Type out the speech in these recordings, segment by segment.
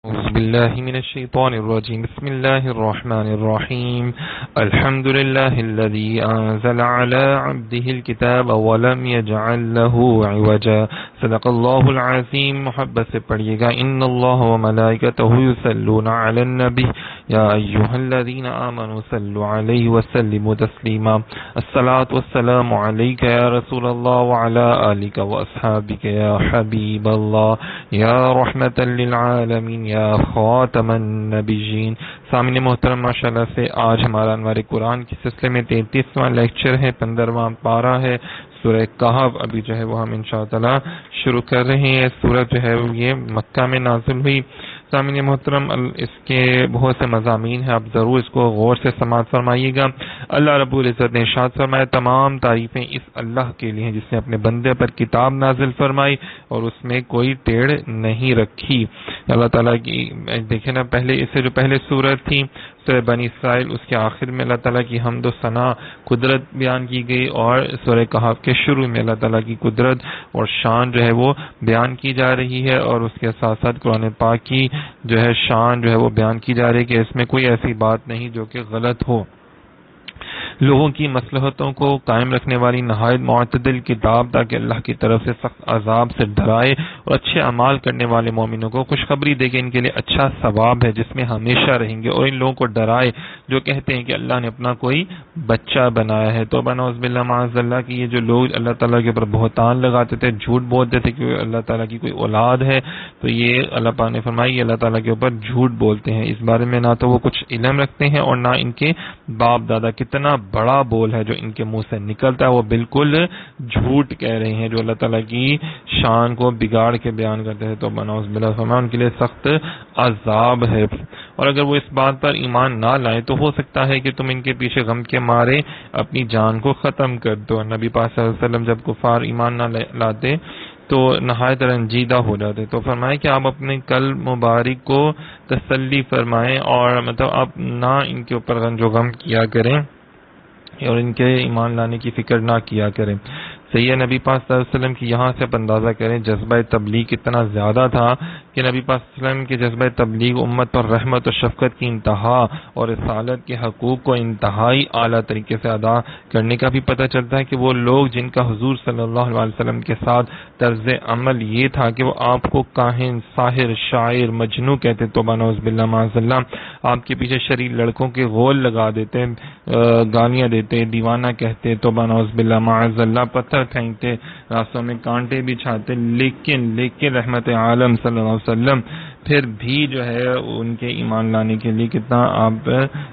أعوذ بالله من الشيطان الرجيم. بسم الله الرحمن الرحيم. الحمد لله الذي أنزل على عبده الكتاب ولم يجعل له عوجا. صدق الله العظيم. محبت سے پڑھیے گا. ان اللہ وملائکته يصلون على النبي يا أيها الذين آمنوا صلوا عليه وسلموا تسليما. الصلاة والسلام عليك يا رسول الله وعلى آلك وأصحابك يا حبيب الله يا رحمة للعالمين یا خاتم النبیین. سامعین محترم، ماشاءاللہ سے آج ہمارا انوار قرآن کے سلسلے میں 33واں لیکچر ہے، 15واں پارہ ہے سورہ کہف. ابھی جو ہے وہ ہم انشاءاللہ شروع کر رہے ہیں. سورہ جو ہے یہ مکہ میں نازل ہوئی. سامعین محترم، اس کے بہت سے مضامین ہیں، آپ ضرور اس کو غور سے سماعت فرمائیے گا. اللہ رب العزت نے ارشاد فرمایا، تمام تعریفیں اس اللہ کے لیے ہیں جس نے اپنے بندے پر کتاب نازل فرمائی اور اس میں کوئی ٹیڑھ نہیں رکھی. اللہ تعالیٰ کی دیکھیں نا، پہلے اس سے جو پہلے سورت تھی سورہ بنی اسرائیل، اس کے آخر میں اللہ تعالیٰ کی حمد و ثنا قدرت بیان کی گئی، اور سورہ کہف کے شروع میں اللہ تعالیٰ کی قدرت اور شان جو ہے وہ بیان کی جا رہی ہے، اور اس کے ساتھ ساتھ قرآن پاک کی جو ہے شان جو ہے وہ بیان کی جا رہی ہے کہ اس میں کوئی ایسی بات نہیں جو کہ غلط ہو. لوگوں کی مصلحتوں کو قائم رکھنے والی نہایت معتدل کتاب، تاکہ اللہ کی طرف سے سخت عذاب سے ڈرائے اور اچھے اعمال کرنے والے مومنوں کو خوشخبری دے کہ ان کے لیے اچھا ثواب ہے جس میں ہمیشہ رہیں گے، اور ان لوگوں کو ڈرائے جو کہتے ہیں کہ اللہ نے اپنا کوئی بچہ بنایا ہے. تو نعوذ باللہ معاذ اللہ کی یہ جو لوگ اللہ تعالیٰ کے اوپر بہتان لگاتے تھے، جھوٹ بولتے تھے کہ اللہ تعالیٰ کی کوئی اولاد ہے، تو یہ اللہ پاک نے فرمائی اللہ تعالیٰ کے اوپر جھوٹ بولتے ہیں. اس بارے میں نہ تو وہ کچھ علم رکھتے ہیں اور نہ ان کے باپ دادا. کتنا بڑا بول ہے جو ان کے منہ سے نکلتا ہے، وہ بالکل جھوٹ کہہ رہے ہیں جو اللہ تعالیٰ کی شان کو بگاڑ کے بیان کرتے ہیں. تو نعوذ باللہ فرمان ان کے لیے سخت عذاب ہے. اور اگر وہ اس بات پر ایمان نہ لائیں تو ہو سکتا ہے کہ تم ان کے پیچھے غم کے مارے اپنی جان کو ختم کر دو. نبی پاک صلی اللہ علیہ وسلم جب کفار ایمان نہ لاتے تو نہایت رنجیدہ ہو جاتے. تو فرمائے کہ آپ اپنے قلب مبارک کو تسلی فرمائیں، اور مطلب آپ نہ ان کے اوپر رنج و غم کیا کریں اور ان کے ایمان لانے کی فکر نہ کیا کریں. صحیح نبی پاک صلی اللہ علیہ وسلم کی یہاں سے اندازہ کریں جذبہ تبلیغ اتنا زیادہ تھا کہ نبی پاک صلی اللہ علیہ وسلم کے جذبہ تبلیغ امت پر رحمت و شفقت کی انتہا اور رسالت کے حقوق کو انتہائی اعلیٰ طریقے سے ادا کرنے کا بھی پتہ چلتا ہے کہ وہ لوگ جن کا حضور صلی اللہ علیہ وسلم کے ساتھ طرز عمل یہ تھا کہ وہ آپ کو کاہن، ساحر، شاعر، مجنوں کہتے، توبہ نعوذ باللہ معاذ اللہ، آپ کے پیچھے شریر لڑکوں کے غول لگا دیتے، گالیاں دیتے، دیوانہ کہتے، توبہ نعوذ باللہ معاذ اللہ، پتھر پھینکتے، راستوں میں کانٹے بچھاتے، لیکن رحمت عالم صلی اللہ علیہ وسلم پھر بھی جو ہے ان کے ایمان لانے کے لیے کتنا آپ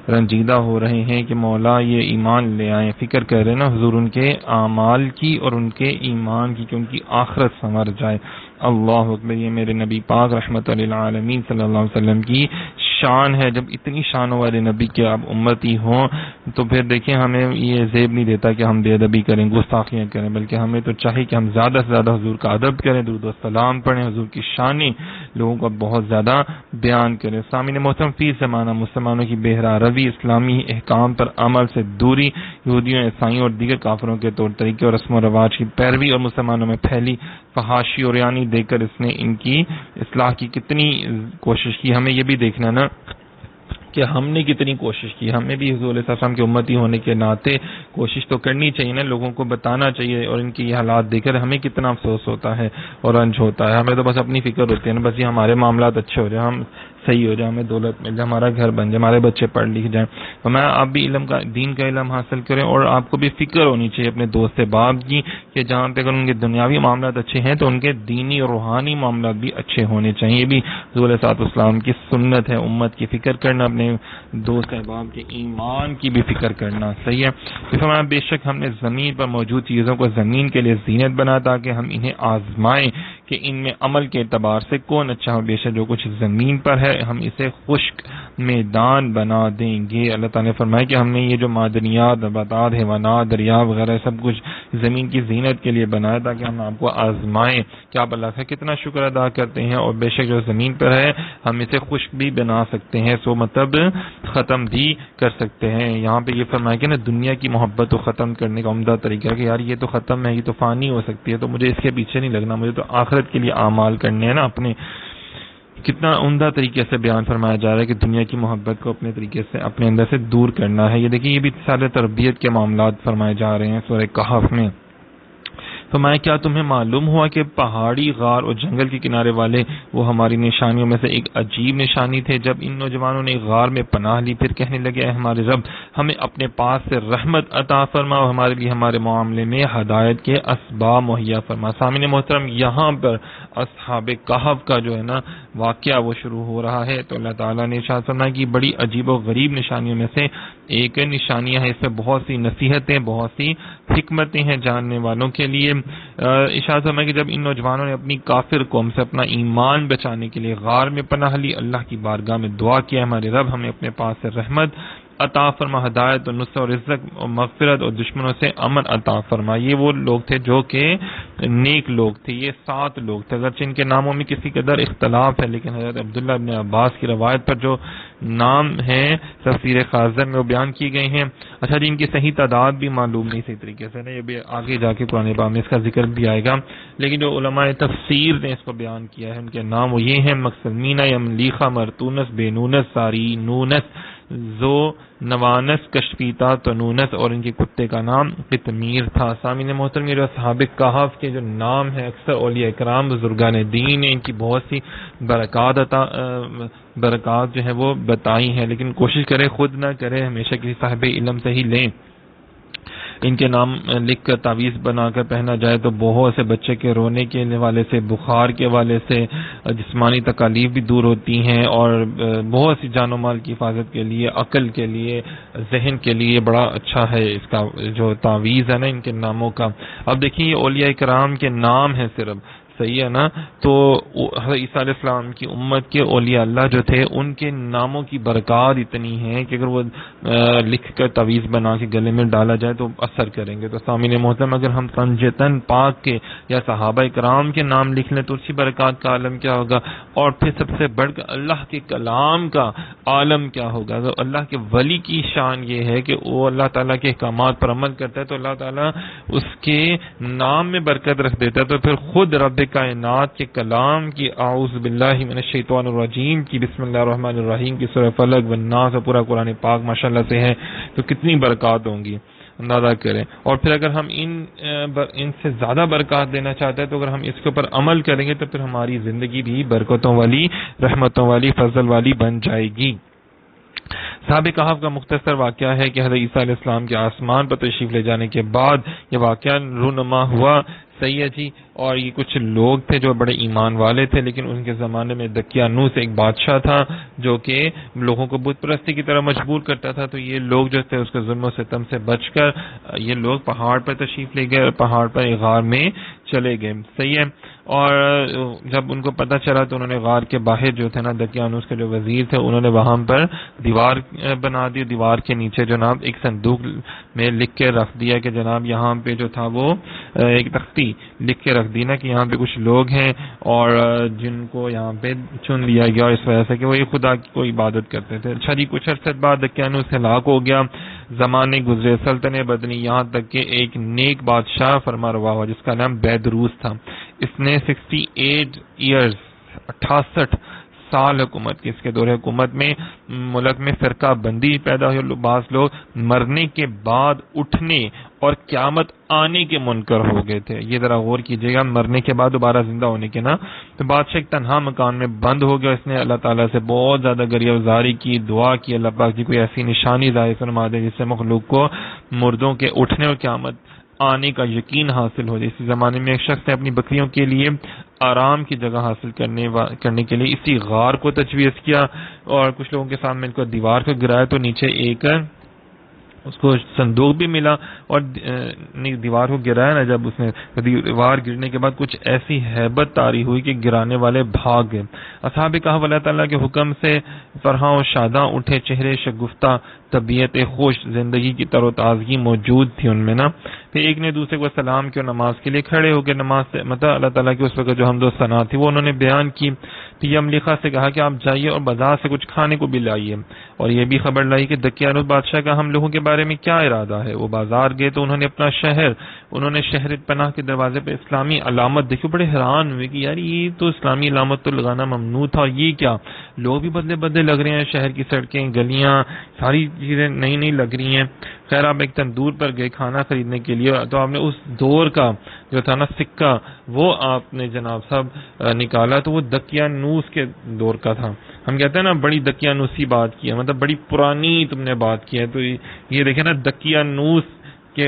رنجیدہ ہو رہے ہیں کہ مولا یہ ایمان لے آئیں. فکر کر رہے نا حضور ان کے اعمال کی اور ان کے ایمان کی کہ ان کی آخرت سنور جائے. اللہ اکبر. یہ میرے نبی پاک رحمت للعالمین صلی اللہ علیہ وسلم کی شان ہے. جب اتنی شانوں والے نبی کے آپ امتی ہوں تو پھر دیکھیں ہمیں یہ زیب نہیں دیتا کہ ہم بے ادبی کریں، گستاخیاں کریں، بلکہ ہمیں تو چاہیے کہ ہم زیادہ سے زیادہ حضور کا ادب کریں، درود و سلام پڑھیں، حضور کی شانی لوگوں کا بہت زیادہ بیان کریں. سامعین محترم، فی زمانہ مسلمانوں کی بہرا روی، اسلامی احکام پر عمل سے دوری، یہودیوں، عیسائیوں اور دیگر کافروں کے طور طریقے اور رسم و رواج کی پیروی اور مسلمانوں میں پھیلی فحاشی اور یعنی دیکھ کر اس نے ان کی اصلاح کی کتنی کوشش کی. ہمیں یہ بھی دیکھنا نا کہ ہم نے کتنی کوشش کی. ہمیں بھی حضور علیہ السلام کے امتی ہونے کے ناطے کوشش تو کرنی چاہیے نا، لوگوں کو بتانا چاہیے، اور ان کی یہ حالات دیکھ کر ہمیں کتنا افسوس ہوتا ہے اور رنج ہوتا ہے. ہمیں تو بس اپنی فکر ہوتی ہے نا، بس یہ ہمارے معاملات اچھے ہو جائیں، ہم صحیح ہو جائے، ہمیں دولت مل جائے، ہمارا گھر بن جائے، ہمارے بچے پڑھ لکھ جائیں. تو میں آپ بھی علم کا، دین کا علم حاصل کریں، اور آپ کو بھی فکر ہونی چاہیے اپنے دوست باپ کی کہ جہاں پہ اگر ان کے دنیاوی معاملات اچھے ہیں تو ان کے دینی اور روحانی معاملات بھی اچھے ہونے چاہیے. یہ بھی حضور علیہ السلام کی سنت ہے، امت کی فکر کرنا، اپنے دوست احباب کے ایمان کی بھی فکر کرنا. صحیح ہے. فرمایا بے شک ہم نے زمین پر موجود چیزوں کو زمین کے لیے زینت بنا تاکہ ہم انہیں آزمائیں کہ ان میں عمل کے اعتبار سے کون اچھا ہو. بے شک جو کچھ زمین پر ہے ہم اسے خشک میدان بنا دیں گے. اللہ تعالیٰ نے فرمایا کہ ہم نے یہ جو معدنیات، نباتات، حیوانات، دریا وغیرہ سب کچھ زمین کی زینت کے لیے بنایا تاکہ ہم آپ کو آزمائیں کہ آپ اللہ کا کتنا شکر ادا کرتے ہیں. اور بے شک جو زمین پر ہے ہم اسے خشک بھی بنا سکتے ہیں، سو مطلب ختم بھی کر سکتے ہیں. یہاں پہ یہ فرمایا کہ نا دنیا کی محبت کو ختم کرنے کا عمدہ طریقہ ہے کہ یار یہ تو ختم ہے، یہ تو فانی ہو سکتی ہے، تو مجھے اس کے پیچھے نہیں لگنا، مجھے تو آخرت کے لیے اعمال کرنے ہیں نا اپنے. کتنا عمدہ طریقے سے بیان فرمایا جا رہا ہے کہ دنیا کی محبت کو اپنے طریقے سے اپنے اندر سے دور کرنا ہے. یہ دیکھیں یہ بھی سارے تربیت کے معاملات فرمائے جا رہے ہیں سورہ کہف میں. فرمایا کیا تمہیں معلوم ہوا کہ پہاڑی غار اور جنگل کے کنارے والے وہ ہماری نشانیوں میں سے ایک عجیب نشانی تھے. جب ان نوجوانوں نے غار میں پناہ لی پھر کہنے لگے اے ہمارے رب ہمیں اپنے پاس سے رحمت عطا فرما اور ہمارے لیے ہمارے معاملے میں ہدایت کے اسباب مہیا فرما. سامعین محترم یہاں پر اصحاب کہف کا جو ہے نا واقعہ وہ شروع ہو رہا ہے. تو اللہ تعالیٰ نے ارشاد فرمایا کہ بڑی عجیب و غریب نشانیوں میں سے ایک نشانیاں ہیں. اس میں بہت سی نصیحتیں بہت سی حکمتیں ہیں جاننے والوں کے لیے. ارشاد فرمایا کہ جب ان نوجوانوں نے اپنی کافر قوم سے اپنا ایمان بچانے کے لیے غار میں پناہ لی اللہ کی بارگاہ میں دعا کیا ہمارے رب ہمیں اپنے پاس سے رحمت عطا فرما ہدایت اور نصرت اور عزت اور مغفرت اور دشمنوں سے امن عطا فرما. یہ وہ لوگ تھے جو کہ نیک لوگ تھے. یہ 7 لوگ تھے اگرچہ ان کے ناموں میں کسی قدر اختلاف ہے لیکن حضرت عبداللہ ابن عباس کی روایت پر جو نام ہیں تفسیر خازن میں وہ بیان کی گئے ہیں. اچھا جی ان کی صحیح تعداد بھی معلوم نہیں صحیح طریقے سے نا یہ بھی آگے جا کے قرآن پاک میں اس کا ذکر بھی آئے گا لیکن جو علماء تفسیر نے اس کو بیان کیا ہے ان کے نام وہ یہ ہیں مقصمینہ یملیخہ مرتونس بینونس ساری نونس زو نوانس کشفیتا تنونس اور ان کے کتے کا نام قطمیر تھا. سامعین محترم یہ جو اصحاب کہف کے جو نام ہیں اکثر اولیاء کرام بزرگان دین نے ان کی بہت سی برکات جو ہے وہ بتائی ہیں لیکن کوشش کرے خود نہ کرے ہمیشہ کسی صاحب علم سے ہی لیں. ان کے نام لکھ کر تعویذ بنا کر پہنا جائے تو بہت سے بچے کے رونے کے حوالے سے بخار کے حوالے سے جسمانی تکالیف بھی دور ہوتی ہیں اور بہت سی جان و مال کی حفاظت کے لیے عقل کے لیے ذہن کے لیے بڑا اچھا ہے اس کا جو تعویذ ہے نا ان کے ناموں کا. اب دیکھیں یہ اولیاء کرام کے نام ہیں صرف صحیح ہے نا. تو حضرت عیسیٰ علیہ السلام کی امت کے اولیاء اللہ جو تھے ان کے ناموں کی برکات اتنی ہیں کہ اگر وہ لکھ کر تعویذ بنا کے گلے میں ڈالا جائے تو اثر کریں گے. تو سامعین محترم اگر ہم پنجتن پاک کے یا صحابہ کرام کے نام لکھ لیں تو اسی برکات کا عالم کیا ہوگا اور پھر سب سے بڑھ کر اللہ کے کلام کا عالم کیا ہوگا. اگر اللہ کے ولی کی شان یہ ہے کہ وہ اللہ تعالیٰ کے احکامات پر عمل کرتا ہے تو اللہ تعالیٰ اس کے نام میں برکت رکھ دیتا ہے. تو پھر خود رب کائنات کے کلام کی اعوذ باللہ من الشیطان الرجیم کی بسم اللہ الرحمن الرحیم کی سورہ فلق والناس اور پورا قرآن پاک ماشاءاللہ سے ہے تو کتنی برکات ہوں گی اندازہ کریں. اور پھر اگر ہم ان سے زیادہ برکات لینا چاہتے ہیں تو اگر ہم اس کے اوپر عمل کریں گے تو پھر ہماری زندگی بھی برکتوں والی رحمتوں والی فضل والی بن جائے گی. صحاب کہف کا مختصر واقعہ ہے کہ حضرت عیسیٰ علیہ السلام کے آسمان پر تشریف لے جانے کے بعد یہ واقعہ رونما ہوا. صحیح ہے جی. اور یہ کچھ لوگ تھے جو بڑے ایمان والے تھے لیکن ان کے زمانے میں دقیانوس ایک بادشاہ تھا جو کہ لوگوں کو بت پرستی کی طرح مجبور کرتا تھا. تو یہ لوگ جو تھے اس کے ظلم و ستم سے بچ کر یہ لوگ پہاڑ پر تشریف لے گئے اور پہاڑ پر ایک غار میں چلے گئے. صحیح ہے. اور جب ان کو پتہ چلا تو انہوں نے غار کے باہر جو تھے نا دقیانوس کے جو وزیر تھے انہوں نے وہاں پر دیوار بنا دی. دیوار کے نیچے جناب ایک صندوق میں لکھ کے رکھ دیا کہ جناب یہاں پہ جو تھا وہ ایک تختی لکھ کے رکھ دی نا کہ یہاں پہ کچھ لوگ ہیں اور جن کو یہاں پہ چن لیا گیا اس وجہ سے کہ وہ خدا کی کوئی عبادت کرتے تھے. اچھا جی کچھ عرصے بعد دقیانوس ہلاک ہو گیا. زمانے گزرے سلطنت بدنی یہاں تک کہ ایک نیک بادشاہ فرما روا ہوا جس کا نام بیدروس تھا. اس نے 68 سال حکومت کی. اس کے دور حکومت میں ملک میں فرقہ بندی پیدا ہوئی. بعض لوگ مرنے کے بعد اٹھنے اور قیامت آنے کے منکر ہو گئے تھے. یہ ذرا غور کیجئے گا مرنے کے بعد دوبارہ زندہ ہونے کے نا. تو بادشاہ ایک تنہا مکان میں بند ہو گیا. اس نے اللہ تعالیٰ سے بہت زیادہ گریہ گزاری کی دعا کی اللہ پاک جی کوئی ایسی نشانی ظاہر فرما دے جس سے مخلوق کو مردوں کے اٹھنے اور قیامت آنے کا یقین حاصل ہو جائے. اسی زمانے میں ایک شخص نے اپنی بکریوں کے لیے آرام کی جگہ حاصل کرنے کے لیے اسی غار کو تجویز کیا اور کچھ لوگوں کے سامنے ان کو دیوار کو گرایا تو نیچے ایک اس کو صندوق بھی ملا اور دیوار کو گرایا نا. جب اس نے دیوار گرنے کے بعد کچھ ایسی ہیبت طاری ہوئی کہ گرانے والے بھاگ گئے. اصحاب کہف اللہ تعالیٰ کے حکم سے فرحاں و شاداں اٹھے چہرے شگفتہ طبیعت خوش، زندگی کی تر و تازگی موجود تھی ان میں نا. پھر ایک نے دوسرے کو سلام کیا، نماز کے لیے کھڑے ہو کے نماز سے مطلب اللہ تعالیٰ کی اس وقت جو حمد و ثنا تھی وہ انہوں نے بیان کی. پھر یملیخا سے کہا کہ آپ جائیے اور بازار سے کچھ کھانے کو بھی لائیے، اور یہ بھی خبر لائی کہ دقیانوس بادشاہ کا ہم لوگوں کے بارے میں کیا ارادہ ہے. وہ بازار گئے تو انہوں نے اپنا انہوں نے شہر پناہ کے دروازے پہ اسلامی علامت دیکھی. بڑے حیران ہوئے کہ یار یہ تو اسلامی علامت تو لگانا ممنوع تھا، اور یہ کیا، لوگ بھی بدلے بدلے لگ رہے ہیں، شہر کی سڑکیں گلیاں ساری چیزیں نئی نئی لگ رہی ہیں. خیر آپ ایک تندور پر گئے کھانا خریدنے کے لیے، تو آپ نے اس دور کا جو تھا نا سکہ وہ آپ نے جناب صاحب نکالا، تو وہ دقیانوس کے دور کا تھا. ہم کہتے ہیں نا بڑی دقیانوسی بات کی ہے، مطلب بڑی پرانی تم نے بات کی ہے. تو یہ دیکھیں نا دقیانوس کے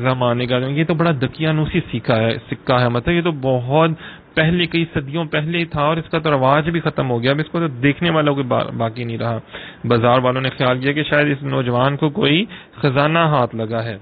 زمانے کا، یہ تو بڑا دقیانوسی سکہ ہے، مطلب یہ تو بہت پہلے کئی صدیوں پہلے ہی تھا، اور اس کا تو رواج بھی ختم ہو گیا. اب اس کو تو دیکھنے والوں کو باقی نہیں رہا. بازار والوں نے خیال کیا کہ شاید اس نوجوان کو کوئی خزانہ ہاتھ لگا ہے،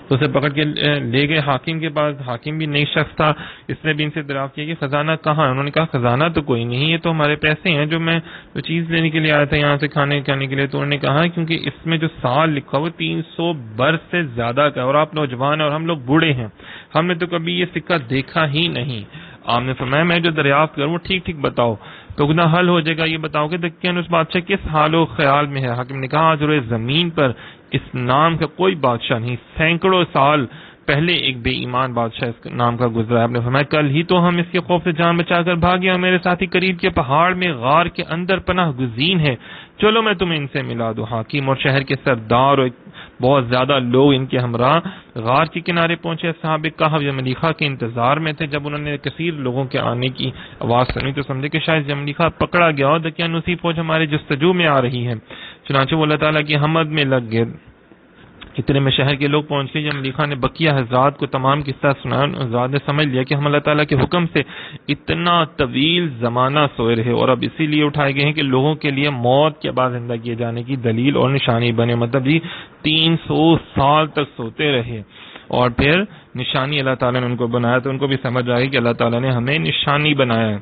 تو اسے پکڑ کے لے گئے حاکم کے پاس. حاکم بھی نئی شخص تھا، اس نے بھی ان سے دریافت کیا کہ خزانہ کہاں ہے. انہوں نے کہا خزانہ تو کوئی نہیں، یہ تو ہمارے پیسے ہیں جو میں چیز لینے کے لیے آیا تھا یہاں سے کھانے کے لیے. تو انہوں نے کہا کیونکہ اس میں جو سال لکھا وہ 300 برس سے زیادہ کا ہے، اور آپ نوجوان ہیں اور ہم لوگ بوڑھے ہیں، ہم نے تو کبھی یہ سکہ دیکھا ہی نہیں. آپ نے فرمایا میں جو دریافت کروں وہ ٹھیک بتاؤ تو گناہ حل ہو جائے گا. یہ بتاؤ کہ دقیانوس بادشاہ کس حال و خیال میں ہے. حاکم نے کہا آج روئے زمین پر اس نام کا کوئی بادشاہ نہیں، سینکڑوں سال پہلے ایک بے ایمان بادشاہ اس نام کا گزرا ہے. آپ نے فرمایا کل ہی تو ہم اس کے خوف سے جان بچا کر بھاگے، اور میرے ساتھی قریب کے پہاڑ میں غار کے اندر پناہ گزین ہے، چلو میں تمہیں ان سے ملا دوں. حاکم اور شہر کے سردار اور بہت زیادہ لوگ ان کے ہمراہ غار کے کنارے پہنچے. صاحب کہف یملیخا کے انتظار میں تھے. جب انہوں نے کثیر لوگوں کے آنے کی آواز سنی تو سمجھے کہ شاید یملیخا پکڑا گیا اور دقیانوسی فوج ہمارے جستجو میں آ رہی ہے. چنانچہ وہ اللہ تعالیٰ کی حمد میں لگ گئے. اتنے میں شہر کے لوگ پہنچ گئے. یملیخا نے بقیہ حضرات کو تمام قصہ سنایا. حضرات نے سمجھ لیا کہ ہم اللہ تعالیٰ کے حکم سے اتنا طویل زمانہ سوئے رہے، اور اب اسی لیے اٹھائے گئے ہیں کہ لوگوں کے لیے موت کے بعد زندہ کیے جانے کی دلیل اور نشانی بنے. مطلب جی 300 سال تک سوتے رہے، اور پھر نشانی اللہ تعالیٰ نے ان کو بنایا. تو ان کو بھی سمجھ آئی کہ اللہ تعالیٰ نے ہمیں نشانی بنایا ہے.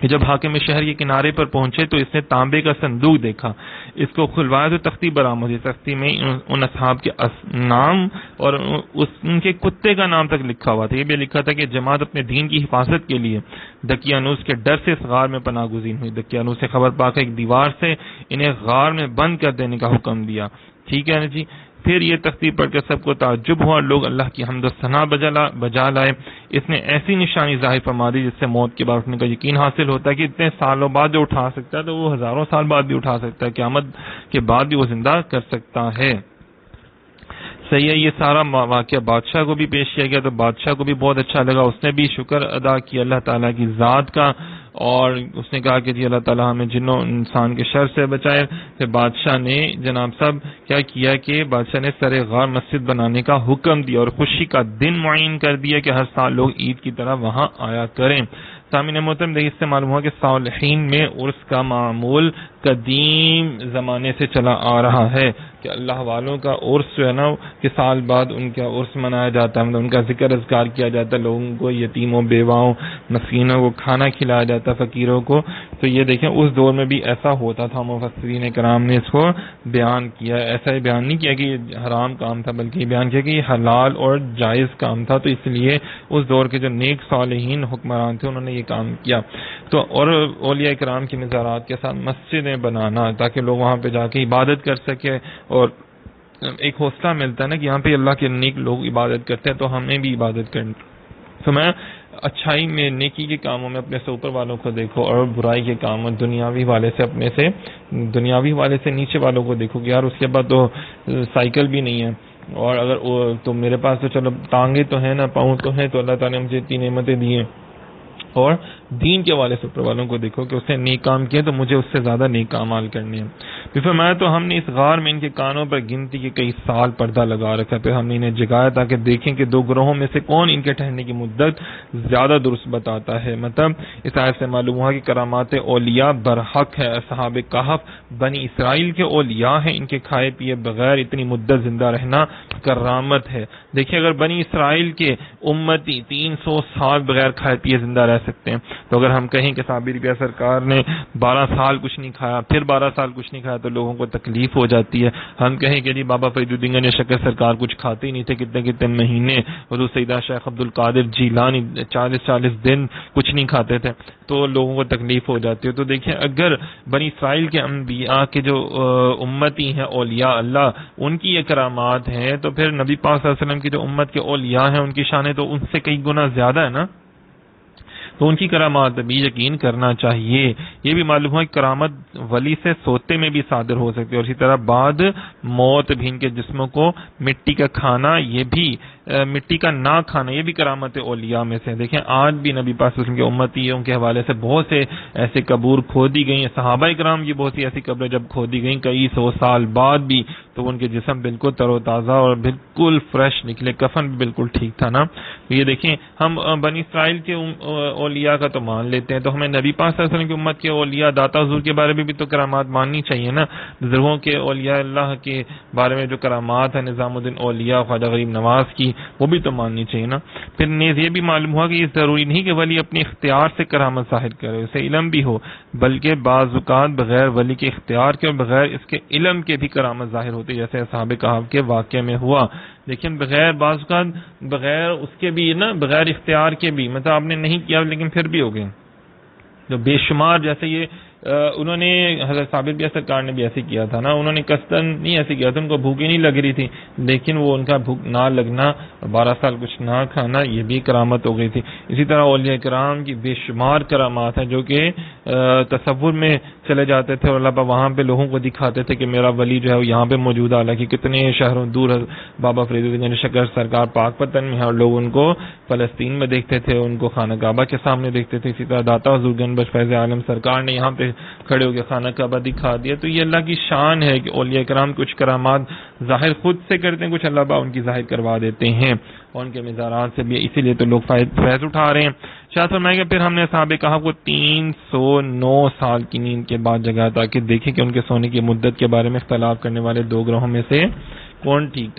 جب حاکم شہر کے کنارے پر پہنچے تو اس نے تانبے کا صندوق دیکھا، اس کو کھلوایا تو تختی برآمد ہوئی. تختی میں ان اصحاب کے نام اور ان کے کتے کا نام تک لکھا ہوا تھا. یہ بھی لکھا تھا کہ جماعت اپنے دین کی حفاظت کے لیے دقیانوس کے ڈر سے اس غار میں پناہ گزین ہوئی. دقیانوس سے خبر پا کر ایک دیوار سے انہیں غار میں بند کر دینے کا حکم دیا. ٹھیک ہے نا جی. پھر یہ تختی پڑھ کر سب کو تعجب ہوا، لوگ اللہ کی حمد و ثنا بجا لائے. اس نے ایسی نشانی ظاہر فرما دی جس سے موت کے بعد اٹھنے کا یقین حاصل ہوتا ہے کہ اتنے سالوں بعد جو اٹھا سکتا ہے تو وہ ہزاروں سال بعد بھی اٹھا سکتا ہے، قیامت کے بعد بھی وہ زندہ کر سکتا ہے. صحیح ہے. یہ سارا واقعہ بادشاہ کو بھی پیش کیا گیا تو بادشاہ کو بھی بہت اچھا لگا. اس نے بھی شکر ادا کیا اللہ تعالیٰ کی ذات کا، اور اس نے کہا کہ جی اللہ تعالیٰ ہمیں جنوں انسان کے شر سے بچائے. پھر بادشاہ نے جناب صاحب کیا کیا کہ بادشاہ نے سر غار مسجد بنانے کا حکم دیا اور خوشی کا دن معین کر دیا کہ ہر سال لوگ عید کی طرح وہاں آیا کریں. سامعین محترم دیکھیں اس سے معلوم ہوا کہ صالحین میں عرس کا معمول قدیم زمانے سے چلا آ رہا ہے کہ اللہ والوں کا عرس جو ہے نا کہ سال بعد ان کا عرس منایا جاتا ہے، مطلب ان کا ذکر اذکار کیا جاتا ہے، لوگوں کو یتیموں بیواؤں مسکینوں کو کھانا کھلایا جاتا ہے، فقیروں کو. تو یہ دیکھیں اس دور میں بھی ایسا ہوتا تھا. مفسرین کرام نے اس کو بیان کیا، ایسا ہی بیان نہیں کیا کہ یہ حرام کام تھا بلکہ یہ بیان کیا کہ یہ حلال اور جائز کام تھا. تو اس لیے اس دور کے جو نیک صالحین حکمران تھے انہوں نے یہ کام کیا. تو اور اولیاء کرام کی مزارات کے ساتھ مسجدیں بنانا تاکہ لوگ وہاں پہ جا کے عبادت کر سکے، اور ایک حوصلہ ملتا ہے نا کہ یہاں پہ اللہ کے نیک لوگ عبادت کرتے ہیں تو ہمیں بھی عبادت کرنی. تو میں اچھائی میں نیکی کے کاموں میں اپنے سے اوپر والوں کو دیکھو، اور برائی کے کاموں دنیاوی والے سے اپنے سے دنیاوی والے سے نیچے والوں کو دیکھو کہ یار اس کے بعد تو سائیکل بھی نہیں ہے، اور اگر تو میرے پاس تو چلو ٹانگیں تو ہیں نا، پاؤں تو ہیں، تو اللہ تعالیٰ نے مجھے اتنی نعمتیں دی ہیں. اور دین کے والے سے اوپر والوں کو دیکھو کہ اس نے نیک کام کیا تو مجھے اس سے زیادہ نیک اعمال کرنے ہیں. پھر فرمایا تو ہم نے اس غار میں ان کے کانوں پر گنتی کے کئی سال پردہ لگا رکھا. پھر ہم نے انہیں جگایا تاکہ دیکھیں کہ دو گروہوں میں سے کون ان کے ٹھہرنے کی مدت زیادہ درست بتاتا ہے. مطلب اس آیت سے معلوم ہوا کہ کرامات اولیاء برحق ہے. اصحاب کہف بنی اسرائیل کے اولیاء ہیں، ان کے کھائے پیے بغیر اتنی مدت زندہ رہنا کرامت ہے. دیکھیں اگر بنی اسرائیل کے امتی 300 سال بغیر کھائے پیے زندہ رہ سکتے ہیں، تو اگر ہم کہیں کہ صابر ربیہ سرکار نے 12 سال کچھ نہیں کھایا، پھر 12 سال کچھ نہیں کھایا، ہے تو لوگوں کو تکلیف ہو جاتی ہے. ہم کہیں کہ جی بابا فرید الدین گنج شکر سرکار کچھ کھاتے ہی نہیں تھے کتنے کتنے مہینے, حضور سیدہ شیخ عبد القادر جیلانی 40 دن کچھ نہیں کھاتے تھے, تو لوگوں کو تکلیف ہو جاتی ہے. تو دیکھیں اگر بنی اسرائیل کے انبیاء کے جو امتی ہیں اولیاء اللہ, ان کی یہ کرامات ہیں, تو پھر نبی پاک صلی اللہ علیہ وسلم کی جو امت کے اولیاء ہیں ان کی شانیں تو ان سے کئی گنا زیادہ ہے نا, تو ان کی کرامات بھی یقین کرنا چاہیے. یہ بھی معلوم ہوا کہ کرامت ولی سے سوتے میں بھی صادر ہو سکتی ہے, اور اسی طرح بعد موت بھی ان کے جسموں کو مٹی کا کھانا, یہ بھی مٹی کا نہ کھانا, یہ بھی کرامت اولیاء میں سے. دیکھیں آج بھی نبی پاک صلی اللہ علیہ وسلم کے امتیوں کے حوالے سے بہت سے ایسے قبور کھودی گئی ہیں, صحابہ کرام کی بہت سی ایسی قبریں جب کھودی گئیں کئی سو سال بعد بھی, تو ان کے جسم بالکل تر و تازہ اور بالکل فریش نکلے, کفن بھی بالکل ٹھیک تھا نا. یہ دیکھیں ہم بنی اسرائیل کے اولیاء کا تو مان لیتے ہیں, تو ہمیں نبی پاک صلی اللہ علیہ وسلم کی امت کے اولیاء داتا حضور کے بارے میں بھی تو کرامات ماننی چاہیے نا. بزرگوں کے اولیاء اللہ کے بارے میں جو کرامات ہیں, نظام الدین اولیاء خواجہ غریب نواز کی, وہ بھی تو ماننی چاہیے نا. پھر نیز یہ بھی معلوم ہوا کہ یہ ضروری نہیں کہ ولی اپنے اختیار سے کرامت ظاہر کرے, اسے علم بھی ہو, بلکہ بعض اوقات بغیر ولی کے اختیار کے اور بغیر اس کے علم کے بھی کرامت ظاہر ہوتی ہے, جیسے اصحاب کہف کے واقعے میں ہوا. لیکن بغیر بعض اوقات بغیر اس کے بھی نا, بغیر اختیار کے بھی, مطلب آپ نے نہیں کیا لیکن پھر بھی ہو گئے. جو بے شمار, جیسے یہ انہوں نے حضرت ثابت بیا سرکار نے بھی ایسے کیا تھا نا, انہوں نے قصدن نہیں ایسے کیا تھا, ان کو بھوک ہی نہیں لگ رہی تھی, لیکن وہ ان کا بھوک نہ لگنا, 12 سال کچھ نہ کھانا, یہ بھی کرامت ہو گئی تھی. اسی طرح اولیاء کرام کی بے شمار کرامات ہیں جو کہ تصور میں چلے جاتے تھے, اور اللہ وہاں پہ لوگوں کو دکھاتے تھے کہ میرا ولی جو ہے وہ یہاں پہ موجود ہے, حالانکہ کتنے شہروں دور بابا فرید الدین شکر سرکار پاک پتن میں ہے, اور لوگ ان کو فلسطین میں دیکھتے تھے, ان کو خانہ کعبہ کے سامنے دیکھتے تھے. اسی طرح داتا حضور گنبد فیض عالم سرکار نے یہاں پہ کھڑے ہو کے خانہ کعبہ دکھا دیا. تو یہ اللہ کی شان ہے کہ اولیاء کرام کچھ کرامات ظاہر خود سے کرتے ہیں, کچھ اللہ با ان کی ظاہر کروا دیتے ہیں, اور ان کے مزارات سے بھی, اسی لیے تو لوگ فیض اٹھا رہے ہیں. شاہ فرمائے گا پھر ہم نے صحابہ کہا کو 309 سال کی نیند کے بعد جگا, تاکہ دیکھیں کہ ان کے سونے کی مدت کے بارے میں اختلاف کرنے والے دو گروہوں میں سے کون ٹھیک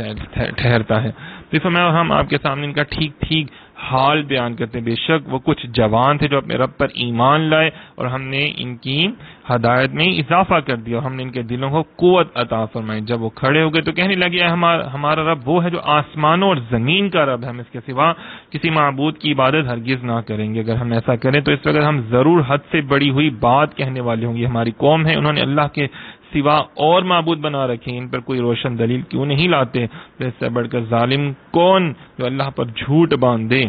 ٹھہرتا ہے. پھر فرمایا ہم آپ کے سامنے ان کا ٹھیک حال بیان کرتے ہیں. بے شک وہ کچھ جوان تھے جو اپنے رب پر ایمان لائے, اور ہم نے ان کی ہدایت میں اضافہ کر دیا, اور ہم نے ان کے دلوں کو قوت عطا فرمائی. جب وہ کھڑے ہو گئے تو کہنے لگے ہمارا رب وہ ہے جو آسمانوں اور زمین کا رب ہے, ہم اس کے سوا کسی معبود کی عبادت ہرگز نہ کریں گے. اگر ہم ایسا کریں تو اس وقت ہم ضرور حد سے بڑی ہوئی بات کہنے والے ہوں گے. ہماری قوم ہے, انہوں نے اللہ کے سوا اور معبود بنا رکھے, ان پر کوئی روشن دلیل کیوں نہیں لاتے؟ اس سے بڑھ کر ظالم کون جو اللہ پر جھوٹ باندھے.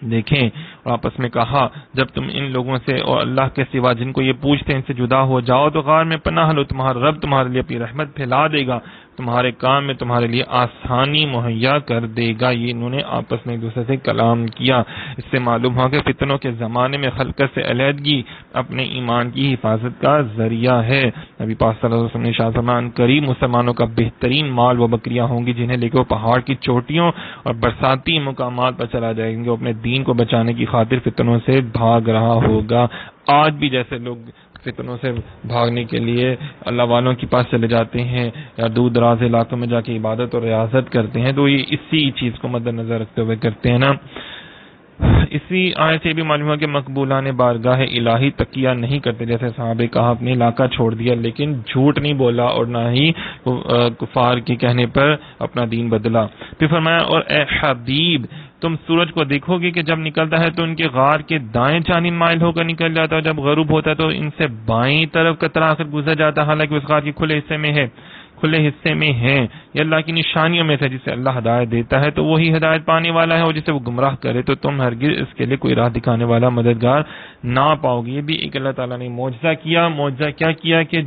دیکھیں, اور آپس میں کہا جب تم ان لوگوں سے اور اللہ کے سوا جن کو یہ پوچھتے ہیں ان سے جدا ہو جاؤ تو غار میں پناہ لو, تمہارا رب تمہارے لیے اپنی رحمت پھیلا دے گا, تمہارے کام میں تمہارے لیے آسانی مہیا کر دے گا. یہ انہوں نے آپس میں ایک دوسرے سے کلام کیا. اس سے معلوم ہوا کہ فتنوں کے زمانے میں خلقت سے علیحدگی اپنے ایمان کی حفاظت کا ذریعہ ہے. نبی پاک صلی اللہ علیہ وسلم نے شاہ فرمان قریب مسلمانوں کا بہترین مال وہ بکریاں ہوں گی جنہیں لے کے وہ پہاڑ کی چوٹیوں اور برساتی مقامات پر چلا جائیں گے, اپنے دین کو بچانے کی خاطر فتنوں سے بھاگ رہا ہوگا. آج بھی جیسے لوگ فتنوں سے بھاگنے کے لیے اللہ والوں کے پاس چلے جاتے ہیں یا دور دراز علاقوں میں جا کے عبادت اور ریاضت کرتے ہیں, تو یہ اسی چیز کو مد نظر رکھتے ہوئے کرتے ہیں نا. اسی آیت سے بھی معلوم ہے کہ مقبولان بارگاہ الہی تقیہ نہیں کرتے, جیسے صحابہ کہا اپنے علاقہ چھوڑ دیا لیکن جھوٹ نہیں بولا اور نہ ہی کفار کے کہنے پر اپنا دین بدلا. پھر فرمایا اور اے حبیب تم سورج کو دیکھو گے کہ جب نکلتا ہے تو ان کے غار کے دائیں جانب مائل ہو کر نکل جاتا ہے, جب غروب ہوتا ہے تو ان سے بائیں طرف کترا کر گزر جاتا ہے, حالانکہ اس غار کے کھلے حصے میں ہیں. یہ اللہ کی نشانیوں میں سے جسے اللہ ہدایت دیتا ہے تو وہی ہدایت پانے والا ہے, اور جسے وہ گمراہ کرے تو تم ہرگز اس کے لیے کوئی راہ دکھانے والا مددگار نہ پاؤ گے. یہ بھی ایک اللہ تعالیٰ نے معجزہ کیا. معجزہ کیا کیا کہ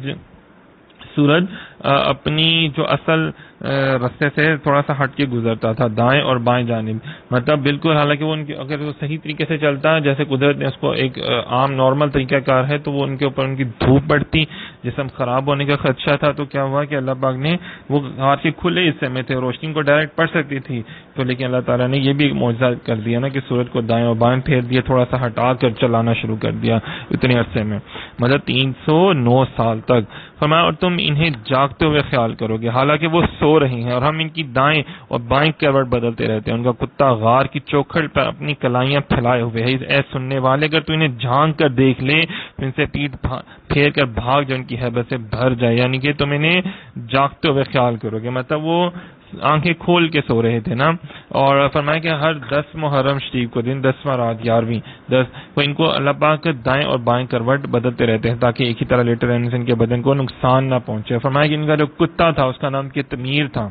سورج اپنی جو اصل رستے سے تھوڑا سا ہٹ کے گزرتا تھا دائیں اور بائیں جانب, مطلب بالکل, حالانکہ وہ اگر وہ صحیح طریقے سے چلتا ہے جیسے قدرت نے اس کو ایک عام نارمل طریقہ کار ہے, تو وہ ان کے اوپر ان کی دھوپ پڑتی, جسم خراب ہونے کا خدشہ تھا. تو کیا ہوا کہ اللہ پاک نے وہ غار کے کھلے حصے میں تھے, روشنی کو ڈائریکٹ پڑ سکتی تھی, تو لیکن اللہ تعالیٰ نے یہ بھی معجزہ کر دیا نا کہ سورج کو دائیں اور بائیں پھیر دیا, تھوڑا سا ہٹا کر چلانا شروع کر دیا اتنے عرصے میں, مطلب 309 سال تک. فرمایا اور تم انہیں جاگتے ہوئے خیال کرو گے حالانکہ وہ سو رہی ہیں، اور ہم ان کی دائیں اور بائیں کروٹ بدلتے رہتے ہیں، ان کا کتا غار کی چوکھٹ پر اپنی کلائیاں پھیلائے ہوئے ہے۔ اے سننے والے، اگر تو انہیں جھانک کر دیکھ لے تو ان سے پیٹ پھیر کر بھاگ جو ان کی ہیبت سے بھر جائے، یعنی کہ تم انہیں جاگتے ہوئے خیال کرو گے، مطلب وہ آنکھیں کھول کے سو رہے تھے نا۔ اور فرمایا کہ ہر 10 محرم شریف کو دن 10واں رات 11ویں 10 تو ان کو اللہ پاک دائیں اور بائیں کروٹ بدلتے رہتے ہیں تاکہ ایک ہی طرح لیٹے رہنے سے ان کے بدن کو نقصان نہ پہنچے۔ فرمایا کہ ان کا جو کتا تھا اس کا نام قطمیر تھا،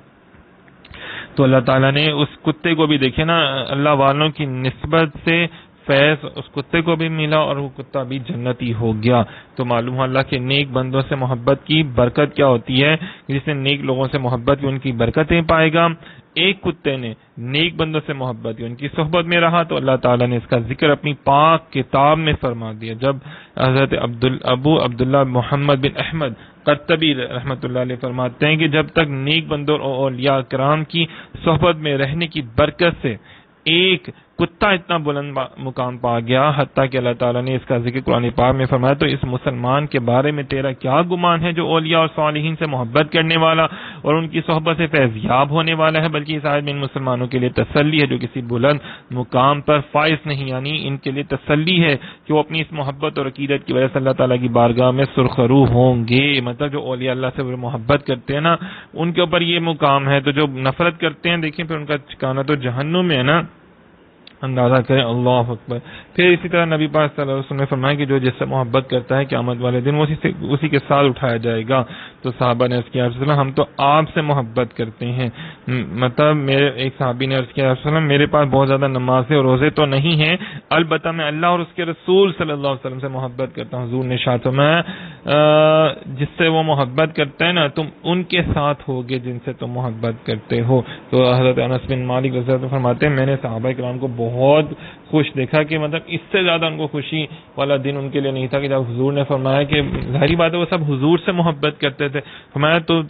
تو اللہ تعالیٰ نے اس کتے کو بھی دیکھے نا اللہ والوں کی نسبت سے فیض اس کتے کو بھی ملا اور وہ کتا بھی جنتی ہو گیا۔ تو معلوم ہوا اللہ کے نیک بندوں سے محبت کی برکت کیا ہوتی ہے، جس نے نیک لوگوں سے محبت کی ان کی برکتیں پائے گا۔ ایک کتے نے نیک بندوں سے محبت کی، ان کی صحبت میں رہا تو اللہ تعالیٰ نے اس کا ذکر اپنی پاک کتاب میں فرما دیا۔ جب حضرت ابو عبداللہ محمد بن احمد قرطبی رحمۃ اللہ علیہ فرماتے ہیں کہ جب تک نیک بندوں اور اولیاء کرام کی صحبت میں رہنے کی برکت سے ایک کتا اتنا بلند مقام پا گیا، حتیٰ کہ اللہ تعالیٰ نے اس کا ذکر قرآن پاک میں فرمایا تو اس مسلمان کے بارے میں تیرا کیا گمان ہے جو اولیاء اور صالحین سے محبت کرنے والا اور ان کی صحبت سے فیض یاب ہونے والا ہے، بلکہ اس آیت میں ان مسلمانوں کے لیے تسلی ہے جو کسی بلند مقام پر فائز نہیں، یعنی ان کے لیے تسلی ہے کہ وہ اپنی اس محبت اور عقیدت کی وجہ سے اللہ تعالیٰ کی بارگاہ میں سرخرو ہوں گے۔ مطلب جو اولیاء اللہ سے محبت کرتے ہیں نا ان کے اوپر یہ مقام ہے، تو جو نفرت کرتے ہیں دیکھیں پھر ان کا ٹھکانہ تو جہنم میں ہے نا، اندازہ کریں۔ اللہ اکبر۔ پھر اسی طرح نبی پاک صلی اللہ علیہ وسلم نے فرمایا کہ جو جس سے محبت کرتا ہے قیامت والے دن وہ اسی کے ساتھ اٹھایا جائے گا۔ تو صحابہ نے عرض کیا رسول اللہ ہم تو آپ سے محبت کرتے ہیں، مطلب میرے ایک صحابی نے عرض کیا رسول اللہ میرے پاس بہت زیادہ نمازیں اور روزے تو نہیں ہیں، البتہ میں اللہ اور اس کے رسول صلی اللہ علیہ وسلم سے محبت کرتا ہوں۔ حضور نے ارشاد فرمایا جس سے وہ محبت کرتا ہے نا تم ان کے ساتھ ہوگے جن سے تم محبت کرتے ہو۔ تو حضرت انس بن مالک رضی اللہ عنہ فرماتے ہیں میں نے صحابہ کرام کو بہت خوش دیکھا کہ مطلب اس سے زیادہ ان کو خوشی والا دن ان کے لیے نہیں تھا کہ جب حضور نے فرمایا کہ ظاہری بات ہے وہ سب حضور سے محبت کرتے تھے، فرمایا تو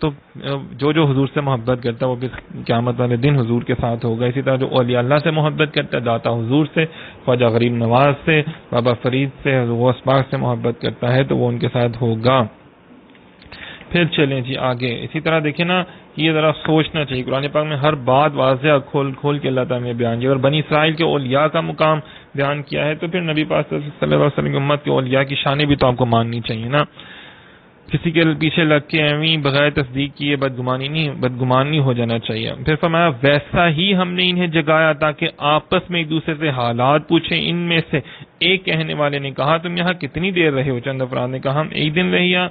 جو حضور سے محبت کرتا ہے وہ بھی قیامت والے دن حضور کے ساتھ ہوگا۔ اسی طرح جو اولیاء اللہ سے محبت کرتا ہے داتا حضور سے، خواجہ غریب نواز سے، بابا فرید سے، غوث پاک سے محبت کرتا ہے تو وہ ان کے ساتھ ہوگا۔ پھر چلیں جی آگے، اسی طرح دیکھیں نا کہ یہ ذرا سوچنا چاہیے، قرآن پاک میں ہر بات واضح کھول کے اللہ تعالیٰ نے بیان کیا، اور بنی اسرائیل کے اولیاء کا مقام بیان کیا ہے تو پھر نبی پاک صلی اللہ علیہ وسلم کی امت کے اولیاء کی شانیں بھی تو آپ کو ماننی چاہیے نا۔ کسی کے پیچھے لگ کے ایویں بغیر تصدیق کیے بدگمان نہیں ہو جانا چاہیے۔ پھر فرمایا ویسا ہی ہم نے انہیں جگایا تاکہ آپس میں ایک دوسرے سے حالات پوچھیں۔ ان میں سے ایک کہنے والے نے کہا تم یہاں کتنی دیر رہے ہو؟ چند افراد نے کہا ہم ایک دن رہے یا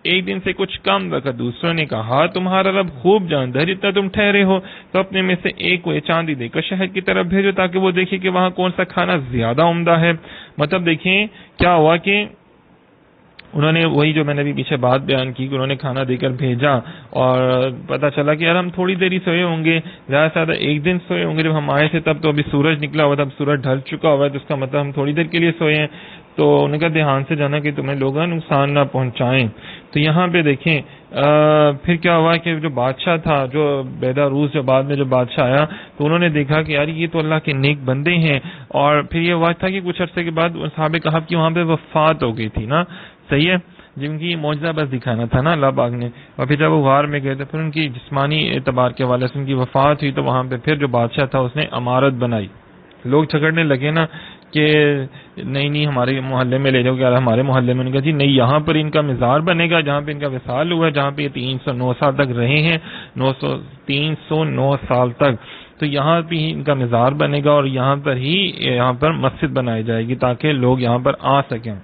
ایک دن سے کچھ کم وقت۔ دوسروں نے کہا تمہارا رب خوب جانتا ہے جتنا تم ٹھہرے ہو، تو اپنے میں سے ایک کو یہ چاندی دے کر شہر کی طرف بھیجو تاکہ وہ دیکھے کہ وہاں کون سا کھانا زیادہ عمدہ ہے۔ مطلب دیکھیں کیا ہوا کہ انہوں نے وہی جو میں نے بھی پیچھے بات بیان کی کہ انہوں نے کھانا دے کر بھیجا اور پتہ چلا کہ یار ہم تھوڑی دیر ہی سوئے ہوں گے، زیادہ سے زیادہ ایک دن سوئے ہوں گے، جب ہم آئے تھے تب تو ابھی سورج نکلا ہوا تھا، اب سورج ڈھل چکا ہوا ہے، تو اس کا مطلب ہم تھوڑی دیر کے لیے سوئے ہیں۔ تو انہوں نے کہا دھیان سے جانا کہ تمہیں لوگ نقصان نہ پہنچائیں۔ تو یہاں پہ دیکھیں پھر کیا ہوا کہ جو بادشاہ تھا، جو بیدا روس جو بعد میں جو بادشاہ آیا تو انہوں نے دیکھا کہ یار یہ تو اللہ کے نیک بندے ہیں، اور پھر یہ ہوا تھا کہ کچھ عرصے کے بعد صحابہ کہف کی وہاں پہ وفات ہو گئی تھی نا، صحیح ہے، جن کی معجزہ بس دکھانا تھا نا اللہ پاک نے، اور پھر جب وہ غار میں گئے تھے پھر ان کی جسمانی اعتبار کے حوالے سے ان کی وفات ہوئی، تو وہاں پہ پھر جو بادشاہ تھا اس نے عمارت بنائی۔ لوگ جھگڑنے لگے نا کہ نہیں ہمارے محلے میں لے جاؤ، کہ ہمارے محلے میں، ان کا جی نہیں یہاں پر ان کا مزار بنے گا جہاں پہ ان کا وصال ہوا ہے، جہاں پہ یہ 309 سال تک رہے ہیں، 309 سال تک، تو یہاں پہ ہی ان کا مزار بنے گا اور یہاں پر مسجد بنائی جائے گی تاکہ لوگ یہاں پر آ سکیں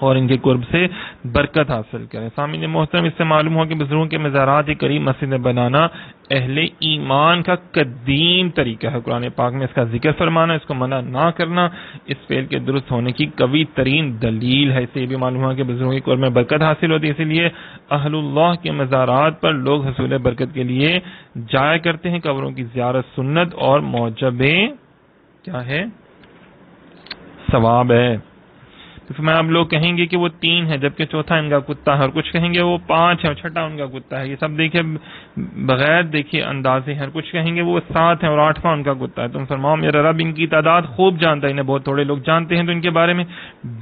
اور ان کے قرب سے برکت حاصل کریں۔ سامعین محترم، اس سے معلوم ہو کہ بزرگوں کے مزارات کے قریب مسجدیں بنانا اہل ایمان کا قدیم طریقہ ہے۔ قرآن پاک میں اس کا ذکر فرمانا، اس کو منع نہ کرنا اس فعل کے درست ہونے کی قوی ترین دلیل ہے۔ اس سے یہ بھی معلوم ہوا کہ بزرگوں کے قرب میں برکت حاصل ہوتی ہے، اسی لیے اہل اللہ کے مزارات پر لوگ حصول برکت کے لیے جایا کرتے ہیں۔ قبروں کی زیارت سنت اور موجب کیا ہے؟ ثواب ہے۔ تو فرمایا اب لوگ کہیں گے کہ وہ 3 ہے جبکہ چوتھا ان کا کتا ہے، اور کچھ کہیں گے وہ 5 ہے اور چھٹا ان کا کتا ہے. یہ سب دیکھیے بغیر دیکھیے اندازے ہیں. کچھ کہیں گے وہ 7 ہے اور 8واں ان کا کتا ہے. تم فرماؤ میرا رب ان کی تعداد خوب جانتا ہے، انہیں بہت تھوڑے لوگ جانتے ہیں، تو ان کے بارے میں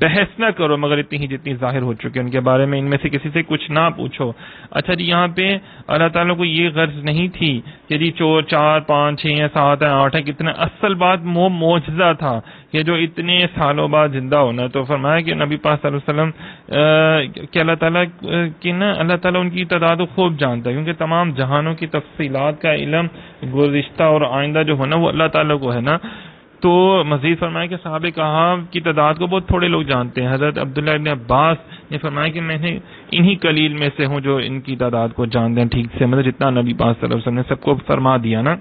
بحث نہ کرو مگر اتنی ہی جتنی ظاہر ہو چکی ان کے بارے میں، ان میں سے کسی سے کچھ نہ پوچھو. اچھا جی، یہاں پہ اللہ تعالیٰ کو یہ غرض نہیں تھی کہ جی 4 5 6 7 8 ہے کتنا، اصل بات وہ معجزہ تھا کہ جو اتنے سالوں بعد زندہ ہونا. تو فرمایا کہ نبی پاک صلی اللہ علیہ وسلم کہ اللہ تعالیٰ کی نا اللہ تعالیٰ ان کی تعداد خوب جانتا ہے، کیونکہ تمام جہانوں کی تفصیلات کا علم گزشتہ اور آئندہ جو ہونا وہ اللہ تعالیٰ کو ہے نا. تو مزید فرمایا کہ صحابہ کہاں کی تعداد کو بہت تھوڑے لوگ جانتے ہیں. حضرت عبداللہ ابن عباس نے فرمایا کہ میں نے انہی قلیل میں سے ہوں جو ان کی تعداد کو جانتے ہیں ٹھیک سے، مطلب جتنا نبی پاک صلی اللہ علیہ وسلم نے سب کو فرما دیا نا.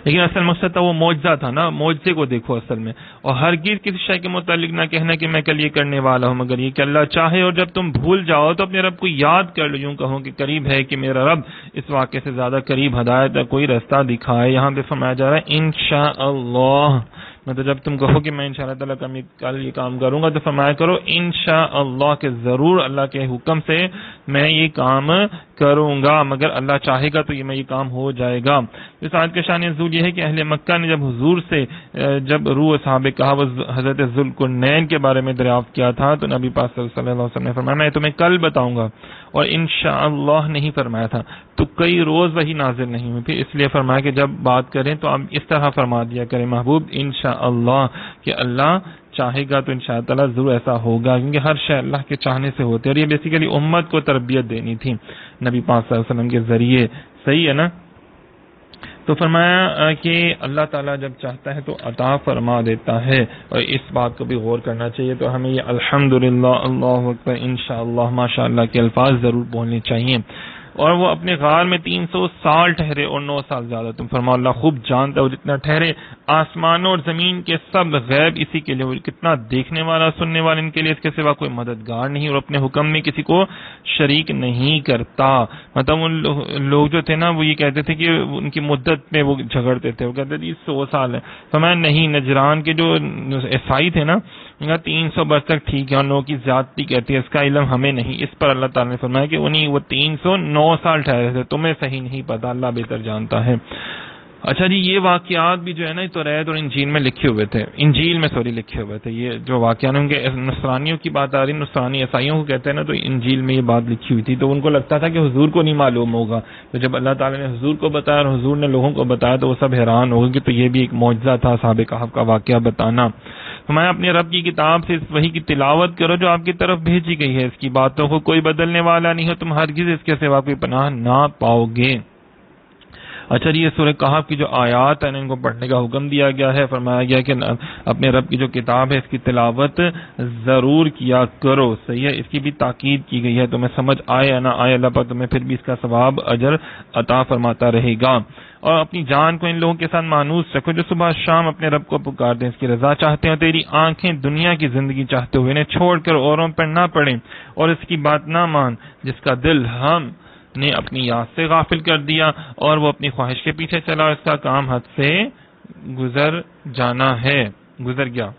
لیکن اصل مقصد تھا وہ معجزہ تھا نا، معجزے کو دیکھو اصل میں. اور ہرگز کسی شے کے متعلق نہ کہنا کہ میں کل یہ کرنے والا ہوں مگر یہ کہ اللہ چاہے، اور جب تم بھول جاؤ تو اپنے رب کو یاد کر لو، یوں کہو کہ قریب ہے کہ میرا رب اس واقعے سے زیادہ قریب ہدایت کا کوئی رستہ دکھائے. یہاں پہ فرمایا جا رہا ہے انشاءاللہ، مطلب جب تم کہو کہ میں انشاءاللہ تعالیٰ کل یہ کام کروں گا تو فرمایا کرو انشاءاللہ کہ ضرور اللہ کے حکم سے میں یہ کام کروں گا، مگر اللہ چاہے گا تو میں یہ کام ہو جائے گا. اس آیت کا شان نزول یہ ہے کہ اہل مکہ نے جب حضور سے جب روح صحابہ کہا وہ حضرت ذوالقرنین کے بارے میں دریافت کیا تھا تو نبی پاک صلی اللہ علیہ وسلم نے فرمایا میں تمہیں کل بتاؤں گا، اور انشاءاللہ نہیں فرمایا تھا. تو کئی روز وہی نازل نہیں ہوئی، پھر اس لیے فرمایا کہ جب بات کریں تو آپ اس طرح فرما دیا کریں محبوب انشاءاللہ کہ اللہ چاہے گا تو انشاءاللہ ضرور ایسا ہوگا، کیونکہ ہر شے اللہ کے چاہنے سے ہوتے ہیں. اور یہ بیسیکلی امت کو تربیت دینی تھی نبی پاک صلی اللہ علیہ وسلم کے ذریعے. صحیح ہے نا. تو فرمایا کہ اللہ تعالیٰ جب چاہتا ہے تو عطا فرما دیتا ہے، اور اس بات کو بھی غور کرنا چاہیے. تو ہمیں یہ الحمدللہ اللہ اکبر انشاءاللہ ماشاءاللہ کے الفاظ ضرور بولنے چاہیے. اور وہ اپنے غار میں 300 سال ٹھہرے اور 9 سال زیادہ. تم فرماؤ اللہ خوب جانتا ہے وہ جتنا ٹھہرے. آسمانوں اور زمین کے سب غیب اسی کے لیے، وہ کتنا دیکھنے والا سننے والا، ان کے لیے اس کے سوا کوئی مددگار نہیں، اور اپنے حکم میں کسی کو شریک نہیں کرتا. مطلب ان لوگ جو تھے نا وہ یہ کہتے تھے کہ ان کی مدت میں وہ جھگڑتے تھے، وہ کہتے تھے 100 سال ہے. فرمایا نہیں، نجران کے جو عیسائی تھے نا 300 برس تک ٹھیک ہے، اور 9 کی زیادتی کہتی ہے، اس کا علم ہمیں نہیں. اس پر اللہ تعالیٰ نے فرمایا کہ انہیں وہ 309 سال ٹھہرے تھے، تمہیں صحیح نہیں پتا، اللہ بہتر جانتا ہے. اچھا جی، یہ واقعات بھی جو ہے نا توریت اور انجیل میں لکھے ہوئے تھے، لکھے ہوئے تھے. یہ جو واقعات ان کے نصرانیوں کی بات آ رہی، نصرانی عیسائیوں کو کہتے ہیں نا، تو انجیل میں یہ بات لکھی ہوئی تھی. تو ان کو لگتا تھا کہ حضور کو نہیں معلوم ہوگا، تو جب اللہ تعالیٰ نے حضور کو بتایا اور حضور نے لوگوں کو بتایا تو وہ سب حیران ہو گئے کہ تو یہ بھی ایک معجزہ تھا اصحاب کہف کا واقعہ بتانا. میں اپنے رب کی کتاب سے اس وحی کی تلاوت کرو جو آپ کی طرف بھیجی گئی ہے، اس کی باتوں کو کوئی بدلنے والا نہیں ہے، تم ہرگز اس کے سوا کوئی پناہ نہ پاؤ گے. اچھا جی، یہ سورہ کہف کی جو آیات ہیں ان کو پڑھنے کا حکم دیا گیا ہے. فرمایا گیا کہ اپنے رب کی جو کتاب ہے اس کی تلاوت ضرور کیا کرو. صحیح ہے، اس کی بھی تاکید کی گئی ہے. تمہیں سمجھ آئے یا نہ آئے، اللہ پاک تمہیں پھر بھی اس کا ثواب اجر عطا فرماتا رہے گا. اور اپنی جان کو ان لوگوں کے ساتھ مانوس رکھو جو صبح شام اپنے رب کو پکارتے ہیں، اس کی رضا چاہتے ہیں، اور تیری آنکھیں دنیا کی زندگی چاہتے ہوئے انہیں چھوڑ کر اوروں پر نہ پڑیں، اور اس کی بات نہ مان جس کا دل ہم نے اپنی یاد سے غافل کر دیا، اور وہ اپنی خواہش کے پیچھے چلا، اس کا کام حد سے گزر گیا.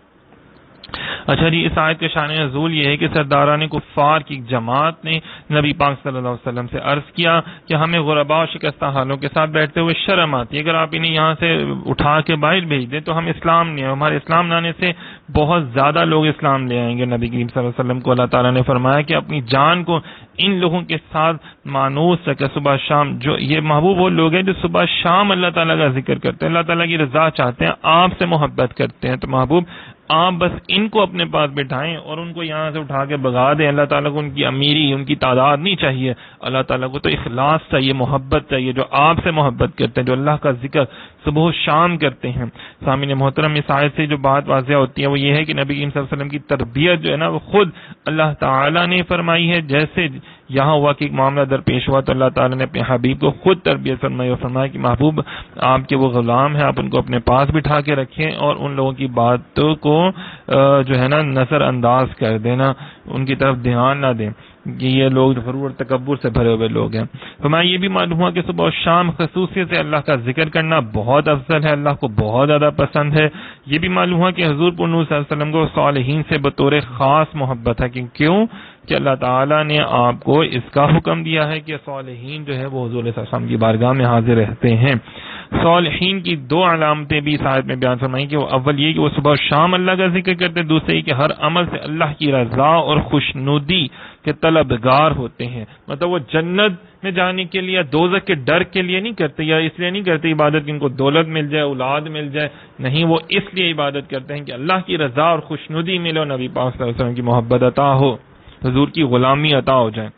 اچھا جی، اس آیت کے شان نزول یہ ہے کہ سرداران کفار کی جماعت نے نبی پاک صلی اللہ علیہ وسلم سے عرض کیا کہ ہمیں غرباء و شکستہ حالوں کے ساتھ بیٹھتے ہوئے شرم آتی ہے، اگر آپ انہیں یہاں سے اٹھا کے باہر بھیج دیں تو ہم اسلام نہیں ہیں. ہمارے اسلام لانے سے بہت زیادہ لوگ اسلام لے آئیں گے. نبی کریم صلی اللہ علیہ وسلم کو اللہ تعالیٰ نے فرمایا کہ اپنی جان کو ان لوگوں کے ساتھ مانوس رکھے صبح شام. جو یہ محبوب وہ لوگ ہیں جو صبح شام اللہ تعالیٰ کا ذکر کرتے ہیں، اللہ تعالیٰ کی رضا چاہتے ہیں، آپ سے محبت کرتے ہیں. تو محبوب آپ بس ان کو اپنے پاس بٹھائیں اور ان کو یہاں سے اٹھا کے بھگا دیں. اللہ تعالیٰ کو ان کی امیری، ان کی تعداد نہیں چاہیے. اللہ تعالیٰ کو تو اخلاص چاہیے، محبت چاہیے، جو آپ سے محبت کرتے ہیں، جو اللہ کا ذکر صبح و شام کرتے ہیں. سامعین محترم، اس آیت سے جو بات واضح ہوتی ہے وہ یہ ہے کہ نبی کریم صلی اللہ علیہ وسلم کی تربیت جو ہے نا وہ خود اللہ تعالیٰ نے فرمائی ہے. جیسے یہاں ہوا کہ ایک معاملہ درپیش ہوا تو اللہ تعالیٰ نے اپنے حبیب کو خود تربیت فرمائی اور فرمایا کہ محبوب آپ کے وہ غلام ہیں، آپ ان کو اپنے پاس بٹھا کے رکھیں اور ان لوگوں کی باتوں کو جو ہے نا نظر انداز کر دینا، ان کی طرف دھیان نہ دیں کہ یہ لوگ غرور اور تکبر سے بھرے ہوئے لوگ ہیں۔ فرمایا یہ بھی معلوم ہوا کہ صبح و شام خصوصیت سے اللہ کا ذکر کرنا بہت افضل ہے، اللہ کو بہت زیادہ پسند ہے۔ یہ بھی معلوم ہوا کہ حضور پر نور صلی اللہ علیہ وسلم کو صالحین سے بطور خاص محبت ہے، کیوں کہ اللہ تعالیٰ نے آپ کو اس کا حکم دیا ہے کہ صالحین جو ہے وہ حضور صلی اللہ علیہ وسلم کی بارگاہ میں حاضر رہتے ہیں۔ صالحین کی دو علامتیں بھی اس آیت میں بیان فرمائی کہ وہ اول یہ کہ وہ صبح و شام اللہ کا ذکر کرتے، دوسرے یہ کہ ہر عمل سے اللہ کی رضا اور خوشنودی کے طلبگار ہوتے ہیں۔ مطلب وہ جنت میں جانے کے لیے، دوزخ کے ڈر کے لیے نہیں کرتے، یا اس لیے نہیں کرتے عبادت کہ ان کو دولت مل جائے، اولاد مل جائے، نہیں، وہ اس لیے عبادت کرتے ہیں کہ اللہ کی رضا اور خوشنودی ملے اور نبی پاک صلی اللہ علیہ وسلم کی محبت عطا ہو، حضور کی غلامی عطا ہو جائے۔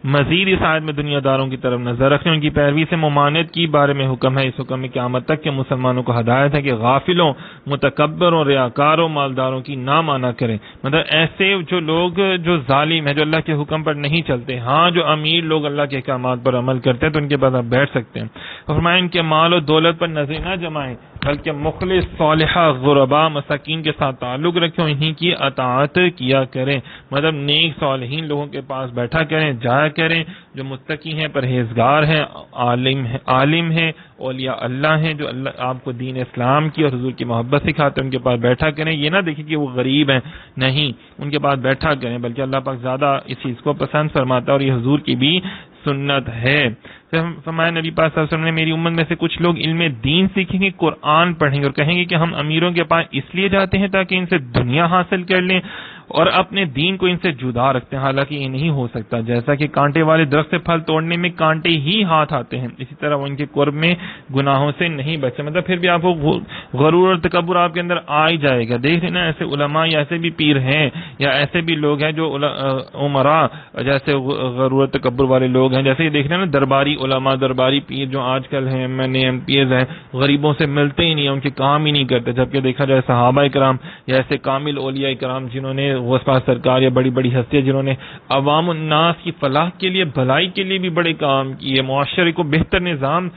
مزید اس آیت میں دنیا داروں کی طرف نظر رکھنے، ان کی پیروی سے ممانعت کی بارے میں حکم ہے۔ اس حکم میں قیامت تک کے مسلمانوں کو ہدایت ہے کہ غافلوں، متکبروں، ریاکاروں، مالداروں کی نہ مانا کریں۔ مطلب ایسے جو لوگ جو ظالم ہیں، جو اللہ کے حکم پر نہیں چلتے، ہاں جو امیر لوگ اللہ کے احکامات پر عمل کرتے ہیں تو ان کے پاس آپ بیٹھ سکتے ہیں۔ اور فرمایا ان کے مال و دولت پر نظر نہ جمائیں، بلکہ مخلص، صالحہ، غرباء، مساکین کے ساتھ تعلق رکھیں، انہی کی اطاعت کیا کریں۔ مطلب نیک صالحین لوگوں کے پاس بیٹھا کریں، جایا کریں، جو متقی ہیں، پرہیزگار ہیں، عالم ہیں، اولیاء اللہ ہیں، جو اللہ آپ کو دین اسلام کی اور حضور کی محبت سکھاتے ہیں، ان کے پاس بیٹھا کریں۔ یہ نہ دیکھیں کہ وہ غریب ہیں، نہیں، ان کے پاس بیٹھا کریں، بلکہ اللہ پاک زیادہ اس چیز کو پسند فرماتا ہے اور یہ حضور کی بھی سنت ہے۔ فرمایا نبی پاک صلی اللہ علیہ وسلم نے میری امت میں سے کچھ لوگ علم دین سیکھیں گے، قرآن پڑھیں گے اور کہیں گے کہ ہم امیروں کے پاس اس لیے جاتے ہیں تاکہ ان سے دنیا حاصل کر لیں اور اپنے دین کو ان سے جدا رکھتے ہیں، حالانکہ یہ نہیں ہو سکتا۔ جیسا کہ کانٹے والے درخت سے پھل توڑنے میں کانٹے ہی ہاتھ آتے ہیں، اسی طرح وہ ان کے قرب میں گناہوں سے نہیں بچے۔ مطلب پھر بھی آپ کو غرور اور تکبر آپ کے اندر آ ہی جائے گا۔ دیکھ لینا ایسے علماء یا ایسے بھی پیر ہیں یا ایسے بھی لوگ ہیں جو عمراء جیسے غرور اور تکبر والے لوگ ہیں، جیسے دیکھ لینا درباری علماء، درباری پیر جو آج کل ہیں، MPs ہیں، غریبوں سے ملتے ہی نہیں ہیں، ان کے کام ہی نہیں کرتے، جبکہ دیکھا جائے صحابہ کرام یا ایسے کامل اولیاء کرام جنہوں نے غوث پاک سرکار یا بڑی بڑی ہستیاں جنہوں نے عوام الناس کی فلاح کے لیے، بھلائی کے لیے بھی بڑے کام کیے، معاشرے کو بہتر نظام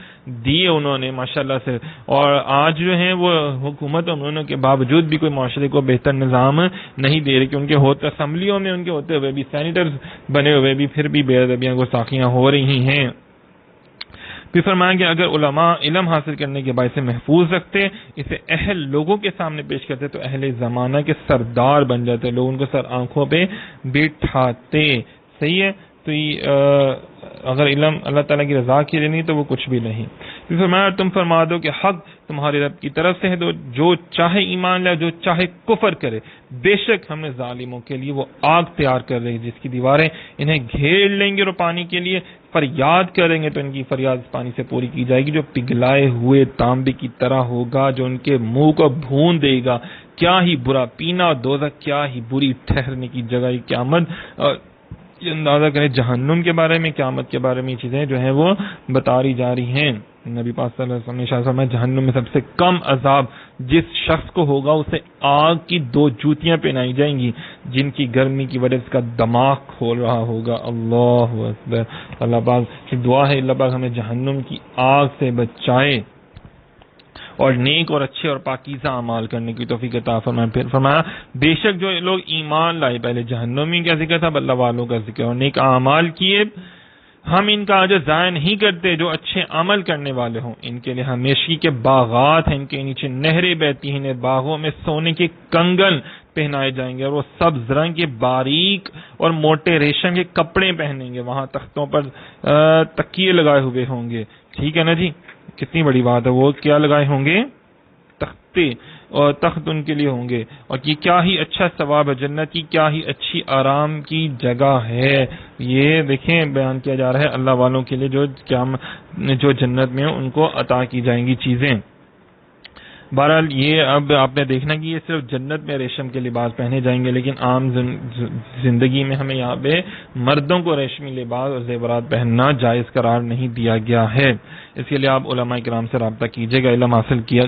دیے انہوں نے ماشاءاللہ سے، اور آج جو ہیں وہ حکومت انہوں کے باوجود بھی کوئی معاشرے کو بہتر نظام نہیں دے رہے، کہ ان کے ہوتے اسمبلیوں میں ان کے ہوتے ہوئے بھی، سینیٹرز بنے ہوئے بھی پھر بھی بے ادبیاں گستاخیاں ہو رہی ہیں۔ پھر فرمایا کہ اگر علماء علم حاصل کرنے کے باعث محفوظ رکھتے، اسے اہل لوگوں کے سامنے پیش کرتے تو اہل زمانہ کے سردار بن جاتے، لوگ ان کو سر آنکھوں پہ بٹھاتے۔ صحیح ہے، تو اگر علم اللہ تعالیٰ کی رضا کے لیے نہیں تو وہ کچھ بھی نہیں۔ پھر فرمایا تم فرما دو کہ حق تمہارے رب کی طرف سے ہے، تو جو چاہے ایمان لائے، جو چاہے کفر کرے، بے شک ہم نے ظالموں کے لیے وہ آگ تیار کر رہی جس کی دیواریں انہیں گھیر لیں گے، اور پانی کے لیے فریاد کریں گے تو ان کی فریاد اس پانی سے پوری کی جائے گی جو پگھلائے ہوئے تانبے کی طرح ہوگا، جو ان کے منہ کو بھون دے گا۔ کیا ہی برا پینا، دوزخ کیا ہی بری ٹھہرنے کی جگہ، قیامت یہ اندازہ کریں جہنم کے بارے میں، قیامت کے بارے میں یہ چیزیں جو ہیں وہ بتاری جا رہی ہیں۔ نبی پاک صلی اللہ علیہ وسلم نے ارشاد فرمایا جہنم میں سب سے کم عذاب جس شخص کو ہوگا اسے آگ کی 2 جوتیاں پہنائی جائیں گی جن کی گرمی کی وجہ سے اس کا دماغ کھول رہا ہوگا۔ اللہ اکبر۔ اللہ پاک کی دعا ہے اللہ پاک ہمیں جہنم کی آگ سے بچائے اور نیک اور اچھے اور پاکیزہ اعمال کرنے کی توفیق عطا فرمائے۔ پھر فرمایا بے شک جو لوگ ایمان لائے، پہلے جہنمی کا ذکر تھا، اللہ والوں کا ذکر، اور نیک اعمال کیے، ہم ان کا اجر ضائع نہیں کرتے جو اچھے عمل کرنے والے ہوں، ان کے لیے ہمیشگی کے باغات ہیں، ان کے نیچے نہریں بہتی ہیں، باغوں میں سونے کے کنگن پہنائے جائیں گے اور وہ سبز رنگ کے باریک اور موٹے ریشم کے کپڑے پہنیں گے، وہاں تختوں پر تکیے لگائے ہوئے ہوں گے۔ ٹھیک ہے نا جی، کتنی بڑی بات ہے، وہ کیا لگائے ہوں گے؟ تختے اور تخت ان کے لیے ہوں گے، اور یہ کیا ہی اچھا ثواب ہے، جنت کی کیا ہی اچھی آرام کی جگہ ہے۔ یہ دیکھیں بیان کیا جا رہا ہے اللہ والوں کے لیے جو جنت میں ان کو عطا کی جائیں گی چیزیں۔ بہرحال یہ اب آپ نے دیکھنا کہ یہ صرف جنت میں ریشم کے لباس پہنے جائیں گے، لیکن عام زندگی میں ہمیں یہاں پہ مردوں کو ریشمی لباس اور زیورات پہننا جائز قرار نہیں دیا گیا ہے۔ اس کے لیے آپ علماء کرام سے رابطہ کیجیے گا، علم حاصل کیا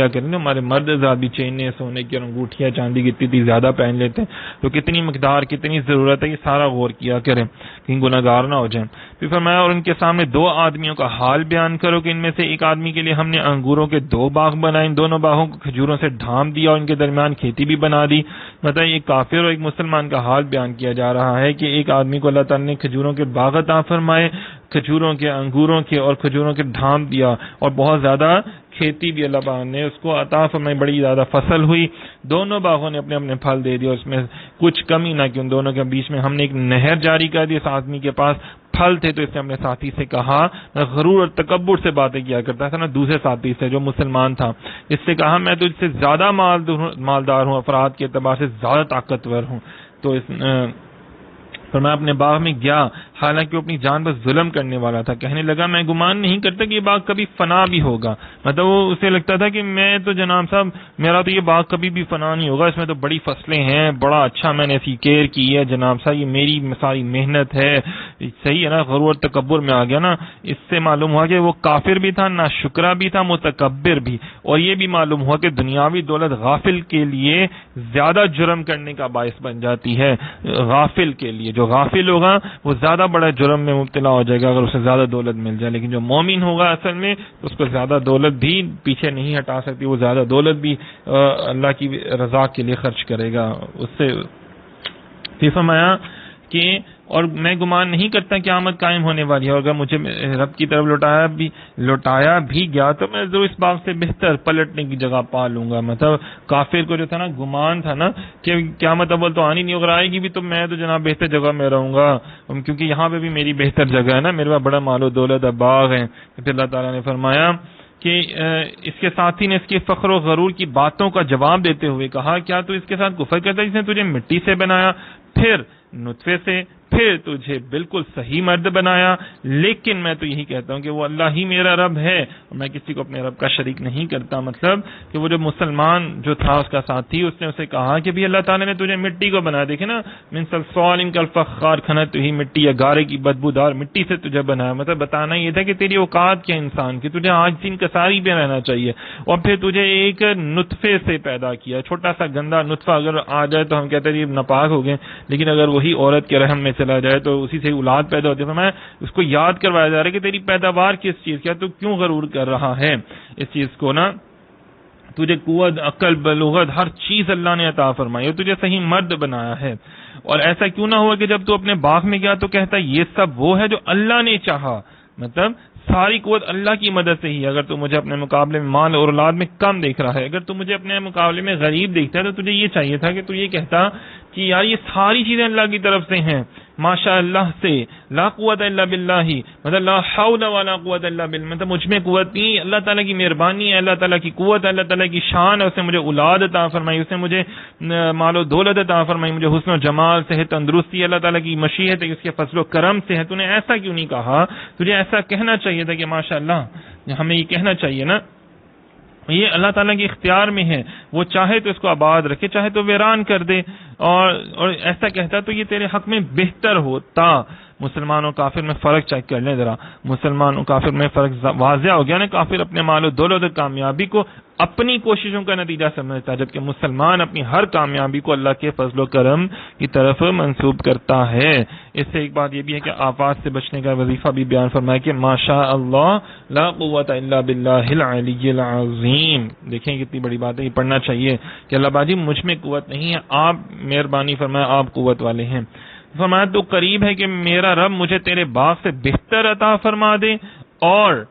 کریں. ہمارے مرد حضرات بھی چینیں سونے کی اور انگوٹھیاں چاندی کی اتنی زیادہ پہن لیتے ہیں، تو کتنی مقدار کتنی ضرورت ہے، یہ سارا غور کیا کریں کہیں گناہ گار نہ ہو جائیں. پھر فرمایا اور ان کے سامنے 2 آدمیوں کا حال بیان کرو کہ ان میں سے ایک آدمی کے لیے ہم نے انگوروں کے 2 باغ بنائے، ان دونوں باغوں کو کھجوروں سے ڈھانپ دیا اور ان کے درمیان کھیتی بھی بنا دی. مطلب ایک کافر اور ایک مسلمان کا حال بیان کیا جا رہا ہے کہ ایک آدمی کو اللہ تعالیٰ نے کھجوروں کے باغ عطا فرمائے، کھجوروں کے، انگوروں کے اور کھجوروں کے ڈھانپ دیا، اور بہت زیادہ کھیتی بھی اللہ پاک نے اس کو عطا فرمائی، بڑی زیادہ فصل ہوئی. دونوں باغوں نے اپنے اپنے پھل دے دیے، اس میں کچھ کمی نہ کہ ان دونوں کے بیچ میں ہم نے ایک نہر جاری کر دی. اس آدمی کے پاس پھل تھے تو اس نے اپنے ساتھی سے کہا، غرور اور تکبر سے باتیں کیا کرتا تھا نا، دوسرے ساتھی سے جو مسلمان تھا، اس سے کہا میں تجھ سے زیادہ مالدار ہوں، افراد کے اعتبار سے زیادہ طاقتور ہوں. تو میں اپنے باغ میں گیا، حالانکہ وہ اپنی جان پر ظلم کرنے والا تھا. کہنے لگا میں گمان نہیں کرتا کہ یہ باغ کبھی فنا بھی ہوگا. مطلب وہ اسے لگتا تھا کہ میں تو جناب صاحب میرا تو یہ باغ کبھی بھی فنا نہیں ہوگا، اس میں تو بڑی فصلیں ہیں، بڑا اچھا میں نے اس کی کیئر کی ہے جناب صاحب، یہ میری ساری محنت ہے. صحیح ہے نا، غرور تکبر میں آ گیا نا. اس سے معلوم ہوا کہ وہ کافر بھی تھا، ناشکرا بھی تھا، متکبر بھی. اور یہ بھی معلوم ہوا کہ دنیاوی دولت غافل کے لیے زیادہ جرم کرنے کا باعث بن جاتی ہے. غافل کے لیے، جو غافل ہوگا وہ زیادہ بڑا جرم میں مبتلا ہو جائے گا اگر اسے زیادہ دولت مل جائے، لیکن جو مومن ہوگا اصل میں اس کو زیادہ دولت بھی پیچھے نہیں ہٹا سکتی، وہ زیادہ دولت بھی اللہ کی رضا کے لیے خرچ کرے گا. اس سے فرمایا کہ اور میں گمان نہیں کرتا کہ قیامت قائم ہونے والی ہے، اور اگر مجھے رب کی طرف لوٹایا بھی گیا تو میں ضرور اس باغ سے بہتر پلٹنے کی جگہ پا لوں گا. مطلب کافر کو جو تھا نا، گمان تھا نا کہ قیامت اول تو آنی نہیں، اگر آئے گی بھی تو میں تو جناب بہتر جگہ میں رہوں گا، کیونکہ یہاں پہ بھی میری بہتر جگہ ہے نا، میرے پاس بڑا مال و دولت ہے، باغ ہے. پھر اللہ تعالیٰ نے فرمایا کہ اس کے ساتھی نے اس کی فخر و غرور کی باتوں کا جواب دیتے ہوئے کہا کیا تو اس کے ساتھ کفر کرتا ہے جس نے تجھے مٹی سے بنایا، پھر نطفے سے، پھر تجھے بالکل صحیح مرد بنایا. لیکن میں تو یہی کہتا ہوں کہ وہ اللہ ہی میرا رب ہے اور میں کسی کو اپنے رب کا شریک نہیں کرتا. مطلب کہ وہ جو مسلمان جو تھا اس کا ساتھی، اس نے اسے کہا کہ بھی اللہ تعالیٰ نے تجھے مٹی کو بنایا، دیکھے نا، من صلصال کالفخار، کھنت ہوئی مٹی یا گارے کی بدبودار مٹی سے تجھے بنایا. مطلب بتانا یہ تھا کہ تیری اوقات کیا انسان کی، تجھے آج دن کساری پہ رہنا چاہیے، اور پھر تجھے ایک نطفے سے پیدا کیا. چھوٹا سا گندا نطفہ اگر آ جائے تو ہم کہتے ہیں یہ ناپاک ہو گئے، لیکن اگر وہی عورت کے رحم میں چلا جائے تو اسی سے اولاد پیدا ہوتی ہے. میں اس کو یاد کروایا جا رہا ہے کہ تیری پیداوار کس چیز کیا، تو کیوں غرور کر رہا ہے اس چیز کو نا. تجھے قوت، عقل، بلوغت، ہر چیز اللہ نے عطا فرمائی اور تجھے صحیح مرد بنایا ہے. اور ایسا کیوں نہ ہوا کہ جب تو اپنے باغ میں گیا تو کہتا یہ سب وہ ہے جو اللہ نے چاہا. مطلب ساری قوت اللہ کی مدد سے ہی. اگر تو مجھے اپنے مقابلے میں مال اور اولاد میں کم دیکھ رہا ہے، اگر تو مجھے اپنے مقابلے میں غریب دیکھتا ہے، تو تجھے یہ چاہیے تھا کہ تو یہ کہتا کہ یار یہ ساری چیزیں اللہ کی طرف سے ہیں، ماشاء اللہ سے، لا قوت الا باللہ، مطلب لا حول ولا قوت الا باللہ، مطلب مجھ میں قوت نہیں، اللہ تعالیٰ کی مہربانی ہے، اللہ تعالیٰ کی قوت ہے، اللہ تعالیٰ کی شان ہے، اس نے مجھے اولاد عطا فرمائی، اس نے مجھے مال و دولت عطا فرمائی، مجھے حسن و جمال، صحت، تندرستی، اللہ تعالیٰ کی مشیت ہے، اس کے فضل و کرم سے ہے. تو نے ایسا کیوں نہیں کہا؟ تجھے ایسا کہنا چاہیے تھا کہ ماشاء اللہ، ہمیں یہ کہنا چاہیے نا. یہ اللہ تعالیٰ کے اختیار میں ہے، وہ چاہے تو اس کو آباد رکھے، چاہے تو ویران کر دے. اور ایسا کہتا تو یہ تیرے حق میں بہتر ہوتا. مسلمان و کافر میں فرق چیک کر لیں ذرا، مسلمان و کافر میں فرق واضح ہو گیا نا. کافر اپنے مال و دولت و کامیابی کو اپنی کوششوں کا نتیجہ سمجھتا ہے، جبکہ مسلمان اپنی ہر کامیابی کو اللہ کے فضل و کرم کی طرف منسوب کرتا ہے. اس سے ایک بات یہ بھی ہے کہ آفات سے بچنے کا وظیفہ بھی بیان فرمایا کہ ماشاء اللہ لا قوت الا باللہ العلی العظیم. دیکھیں کتنی بڑی بات ہے، یہ پڑھنا چاہیے کہ اللہ باجی مجھ میں قوت نہیں ہے، آپ مہربانی فرمائے، آپ قوت والے ہیں. فرمایا تو قریب ہے کہ میرا رب مجھے تیرے باغ سے بہتر عطا فرما دے اور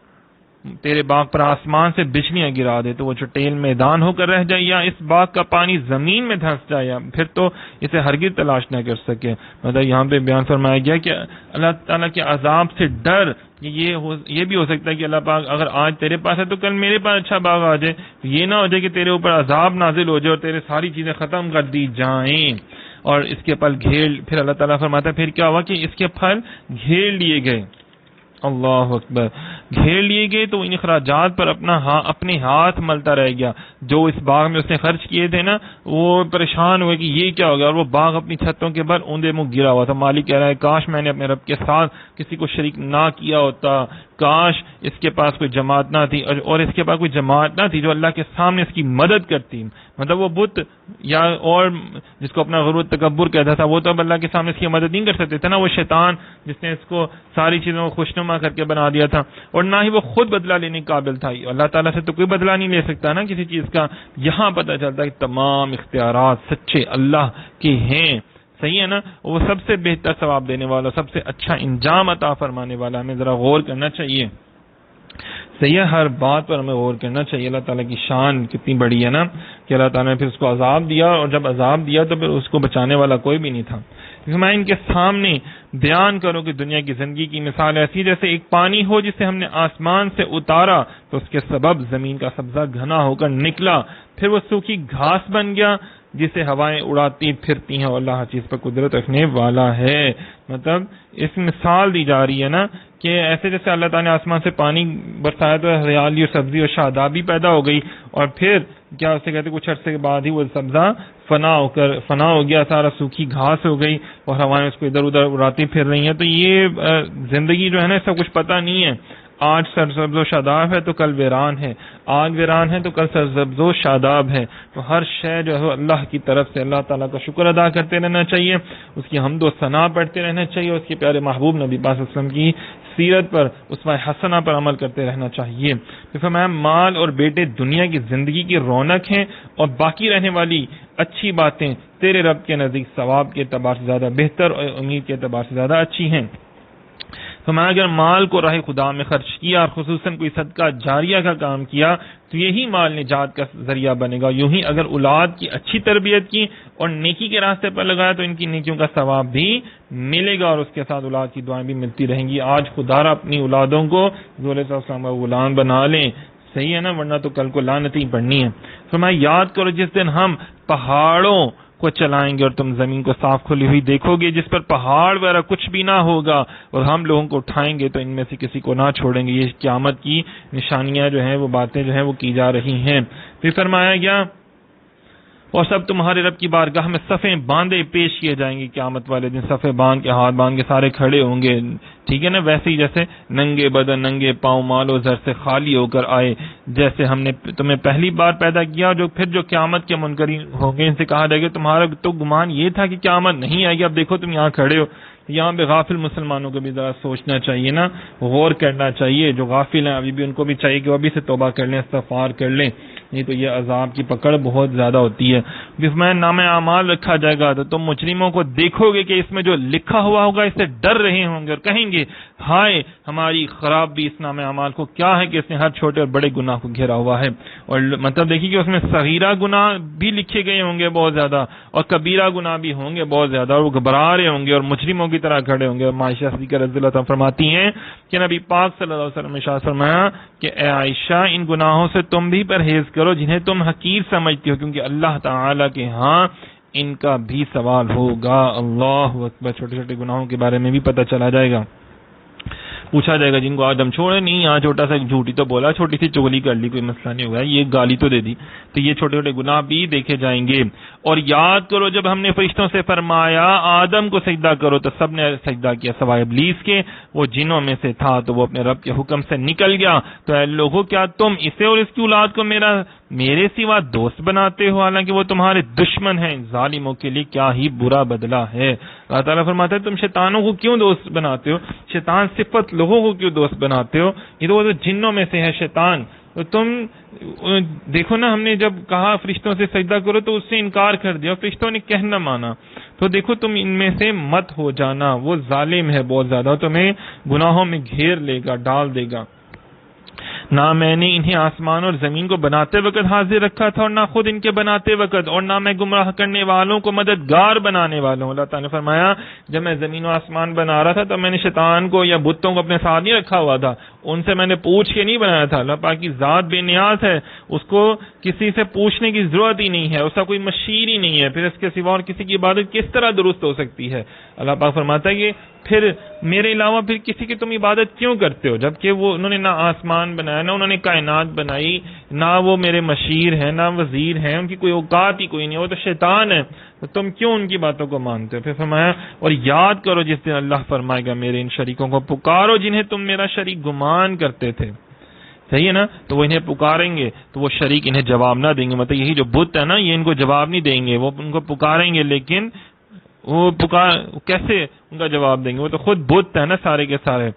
تیرے باغ پر آسمان سے بجلیاں گرا دے تو وہ چٹیل میدان ہو کر رہ جائے، یا اس باغ کا پانی زمین میں دھنس جائے، یا پھر تو اسے ہرگز تلاش نہ کر سکے. مطلب یہاں پہ بیان فرمایا گیا کہ اللہ تعالیٰ کے عذاب سے ڈر، یہ بھی ہو سکتا ہے کہ اللہ پاک اگر آج تیرے پاس ہے تو کل میرے پاس اچھا باغ آ جائے، یہ نہ ہو جائے کہ تیرے اوپر عذاب نازل ہو جائے اور تیرے ساری چیزیں ختم کر دی جائیں اور اس کے پھل پھر اللہ تعالیٰ فرماتا ہے پھر کیا ہوا کہ اس کے پھل گھیر لیے گئے. اللہ اکبر، گھیر لیے گئے تو ان اخراجات پر اپنے ہاتھ ملتا رہ گیا. جو اس باغ میں اس نے خرچ کیے تھے نا، وہ پریشان ہوئے کہ یہ کیا ہو گیا، اور وہ باغ اپنی چھتوں کے بل اوندے منہ گرا ہوا تھا. مالک کہہ رہا ہے کاش میں نے اپنے رب کے ساتھ کسی کو شریک نہ کیا ہوتا، کاش اس کے پاس کوئی جماعت نہ تھی اور اس کے پاس کوئی جماعت نہ تھی جو اللہ کے سامنے اس کی مدد کرتی. مطلب وہ بت یا اور جس کو اپنا غرور تکبر کہتا تھا وہ تو اب اللہ کے سامنے اس کی مدد نہیں کر سکتے تھے نا. وہ شیطان جس نے اس کو ساری چیزوں کو خوشنما کر کے بنا دیا تھا اور نہ ہی وہ خود بدلہ لینے کے قابل تھا. اللہ تعالیٰ سے تو کوئی بدلہ نہیں لے سکتا نا کسی چیز کا. یہاں پتہ چلتا ہے کہ تمام اختیارات سچے اللہ کے ہیں. صحیح ہے نا. وہ سب سے بہتر ثواب دینے والا, سب سے اچھا انجام عطا فرمانے والا. ہمیں ذرا غور کرنا چاہیے. صحیح ہے, ہر بات پر ہمیں غور کرنا چاہیے. اللہ تعالیٰ کی شان کتنی بڑی ہے نا کہ اللہ تعالیٰ نے پھر اس کو عذاب دیا اور جب عذاب دیا تو پھر اس کو بچانے والا کوئی بھی نہیں تھا. میں ان کے سامنے بیان کروں کہ دنیا کی زندگی کی مثال ایسی جیسے ایک پانی ہو جسے ہم نے آسمان سے اتارا تو اس کے سبب زمین کا سبزہ گھنا ہو کر نکلا, پھر وہ سوکھی گھاس بن گیا جسے ہوائیں اڑاتی پھرتی ہیں اور اللہ ہر چیز پر قدرت رکھنے والا ہے. مطلب اس مثال دی جا رہی ہے نا کہ ایسے جیسے اللہ تعالیٰ نے آسمان سے پانی برسایا تو ہریالی اور سبزی اور شادابی پیدا ہو گئی اور پھر کیا اسے کہتے کچھ عرصے کے بعد ہی وہ سبزہ فنا ہو گیا, سارا سوکھی گھاس ہو گئی اور ہوائیں اس کو ادھر ادھر اڑاتی پھر رہی ہیں. تو یہ زندگی جو ہے نا اس کا کچھ پتہ نہیں ہے. آج سرسبز و شاداب ہے تو کل ویران ہے, آج ویران ہے تو کل سرسبز و شاداب ہے. تو ہر شے جو ہے اللہ کی طرف سے, اللہ تعالیٰ کا شکر ادا کرتے رہنا چاہیے, اس کی حمد و ثنا پڑھتے رہنا چاہیے, اس کے پیارے محبوب نبی پاک صلی اللہ علیہ وسلم کی سیرت پر, اسوہ حسنہ پر عمل کرتے رہنا چاہیے. پھر فرمایا مال اور بیٹے دنیا کی زندگی کی رونق ہیں اور باقی رہنے والی اچھی باتیں تیرے رب کے نزدیک ثواب کے اعتبار سے زیادہ بہتر اور امید کے اعتبار سے زیادہ اچھی ہیں. فرمایا اگر مال کو راہ خدا میں خرچ کیا اور خصوصاً کوئی صدقہ جاریہ کا کام کیا تو یہی مال نجات کا ذریعہ بنے گا. یوں ہی اگر اولاد کی اچھی تربیت کی اور نیکی کے راستے پر لگایا تو ان کی نیکیوں کا ثواب بھی ملے گا اور اس کے ساتھ اولاد کی دعائیں بھی ملتی رہیں گی. آج خدا را اپنی اولادوں کو رسول اللہ صلی اللہ علیہ وسلم کا غلام بنا لیں. صحیح ہے نا, ورنہ تو کل کو لعنت ہی پڑنی ہے. فرمایا یاد کرو جس دن ہم پہاڑوں کو چلائیں گے اور تم زمین کو صاف کھلی ہوئی دیکھو گے جس پر پہاڑ وغیرہ کچھ بھی نہ ہوگا اور ہم لوگوں کو اٹھائیں گے تو ان میں سے کسی کو نہ چھوڑیں گے. یہ قیامت کی نشانیاں جو ہیں وہ باتیں جو ہیں وہ کی جا رہی ہیں. پھر فرمایا گیا اور سب تمہارے رب کی بارگاہ میں صفیں باندھے پیش کیے جائیں گے. قیامت والے دن صفیں باندھ کے ہاتھ باندھ کے سارے کھڑے ہوں گے. ٹھیک ہے نا, ویسے ہی جیسے ننگے بدن ننگے پاؤں مال و زر سے خالی ہو کر آئے, جیسے ہم نے تمہیں پہلی بار پیدا کیا. جو قیامت کے منکرین ہوں گے ان سے کہا جائے گا تمہارا تو گمان یہ تھا کہ قیامت نہیں آئے گی, اب دیکھو تم یہاں کھڑے ہو. یہاں پہ غافل مسلمانوں کو بھی ذرا سوچنا چاہیے نا, غور کرنا چاہیے. جو غافل ہیں ابھی بھی ان کو بھی چاہیے کہ وہ ابھی سے توبہ کر لیں, استغفار کر لیں, نہیں تو یہ عذاب کی پکڑ بہت زیادہ ہوتی ہے. جس میں نام اعمال رکھا جائے گا تو تم مجرموں کو دیکھو گے کہ اس میں جو لکھا ہوا ہوگا اس سے ڈر رہے ہوں گے اور کہیں گے ہائے ہماری خراب بھی اس نام اعمال کو کیا ہے کہ اس نے ہر چھوٹے اور بڑے گناہ کو گھیرا ہوا ہے. اور مطلب دیکھیے کہ اس میں صغیرہ گناہ بھی لکھے گئے ہوں گے بہت زیادہ اور کبیرہ گناہ بھی ہوں گے بہت زیادہ, اور وہ گھبرا رہے ہوں گے اور مجرموں کی طرح کھڑے ہوں گے. اور عائشہ صدیقہ رضی اللہ عنہا فرماتی ہیں کہ نبی پاک صلی اللہ علیہ وسلم نے ارشاد فرمایا کہ اے عائشہ ان گناہوں سے تم بھی پرہیز کرو جنہیں تم حقیر سمجھتی ہو, کیونکہ اللہ تعالی کے ہاں ان کا بھی سوال ہوگا. اللہ اکبر. چھوٹے چھوٹے گناہوں کے بارے میں بھی پتہ چلا جائے گا, پوچھا جائے گا جن کو آج ہم چھوڑے نہیں, یہاں چھوٹا سا جھوٹی تو بولا, چھوٹی سی چغلی کر لی, کوئی مسئلہ نہیں ہوا, یہ گالی تو دے دی, تو یہ چھوٹے چھوٹے گناہ بھی دیکھے جائیں گے. اور یاد کرو جب ہم نے فرشتوں سے فرمایا آدم کو سجدہ کرو تو سب نے سجدہ کیا سوائے ابلیس کے, وہ جنوں میں سے تھا تو وہ اپنے رب کے حکم سے نکل گیا. تو اے لوگوں کیا تم اسے اور اس کی اولاد کو میرے سوا دوست بناتے ہو حالانکہ وہ تمہارے دشمن ہیں. ظالموں کے لیے کیا ہی برا بدلہ ہے. اللہ تعالیٰ فرماتا ہے تم شیطانوں کو کیوں دوست بناتے ہو, شیطان صفت لوگوں کو کیوں دوست بناتے ہو, یہ تو وہ جنوں میں سے ہے شیطان. تو تم دیکھو نا, ہم نے جب کہا فرشتوں سے سجدہ کرو تو اس سے انکار کر دیا, فرشتوں نے کہنا مانا. تو دیکھو تم ان میں سے مت ہو جانا, وہ ظالم ہے بہت زیادہ, تمہیں گناہوں میں گھیر لے گا, ڈال دے گا. نہ میں نے انہیں آسمان اور زمین کو بناتے وقت حاضر رکھا تھا اور نہ خود ان کے بناتے وقت, اور نہ میں گمراہ کرنے والوں کو مددگار بنانے والوں. اللہ تعالیٰ نے فرمایا جب میں زمین و آسمان بنا رہا تھا تو میں نے شیطان کو یا بتوں کو اپنے ساتھ نہیں رکھا ہوا تھا, ان سے میں نے پوچھ کے نہیں بنایا تھا. اللہ پاک کی ذات بے نیاز ہے, اس کو کسی سے پوچھنے کی ضرورت ہی نہیں ہے, اس کا کوئی مشیر ہی نہیں ہے, پھر اس کے سوا اور کسی کی عبادت کس طرح درست ہو سکتی ہے. اللہ پاک فرماتا ہے کہ پھر میرے علاوہ پھر کسی کی تم عبادت کیوں کرتے ہو, جبکہ وہ انہوں نے نہ آسمان بنایا نہ انہوں نے کائنات بنائی، نہ وہ میرے مشیر ہیں، نہ وزیر ہیں، ان کی کوئی اوقات ہی کوئی نہیں، وہ تو شیطان ہے، تو تم کیوں ان کی باتوں کو مانتے ہو؟ پھر فرمایا اور یاد کرو جس دن اللہ فرمائے گا میرے ان شریکوں کو پکارو جنہیں تم میرا شریک گمان کرتے تھے. صحیح ہے نا؟ تو وہ انہیں پکاریں گے تو وہ شریک انہیں جواب نہ دیں گے. مطلب یہی جو بت ہے نا، یہ ان کو جواب نہیں دیں گے، وہ ان کو پکاریں گے، لیکن وہ کیسے ان کا جواب دیں گے؟ وہ تو خود بت ہے نا سارے کے سارے.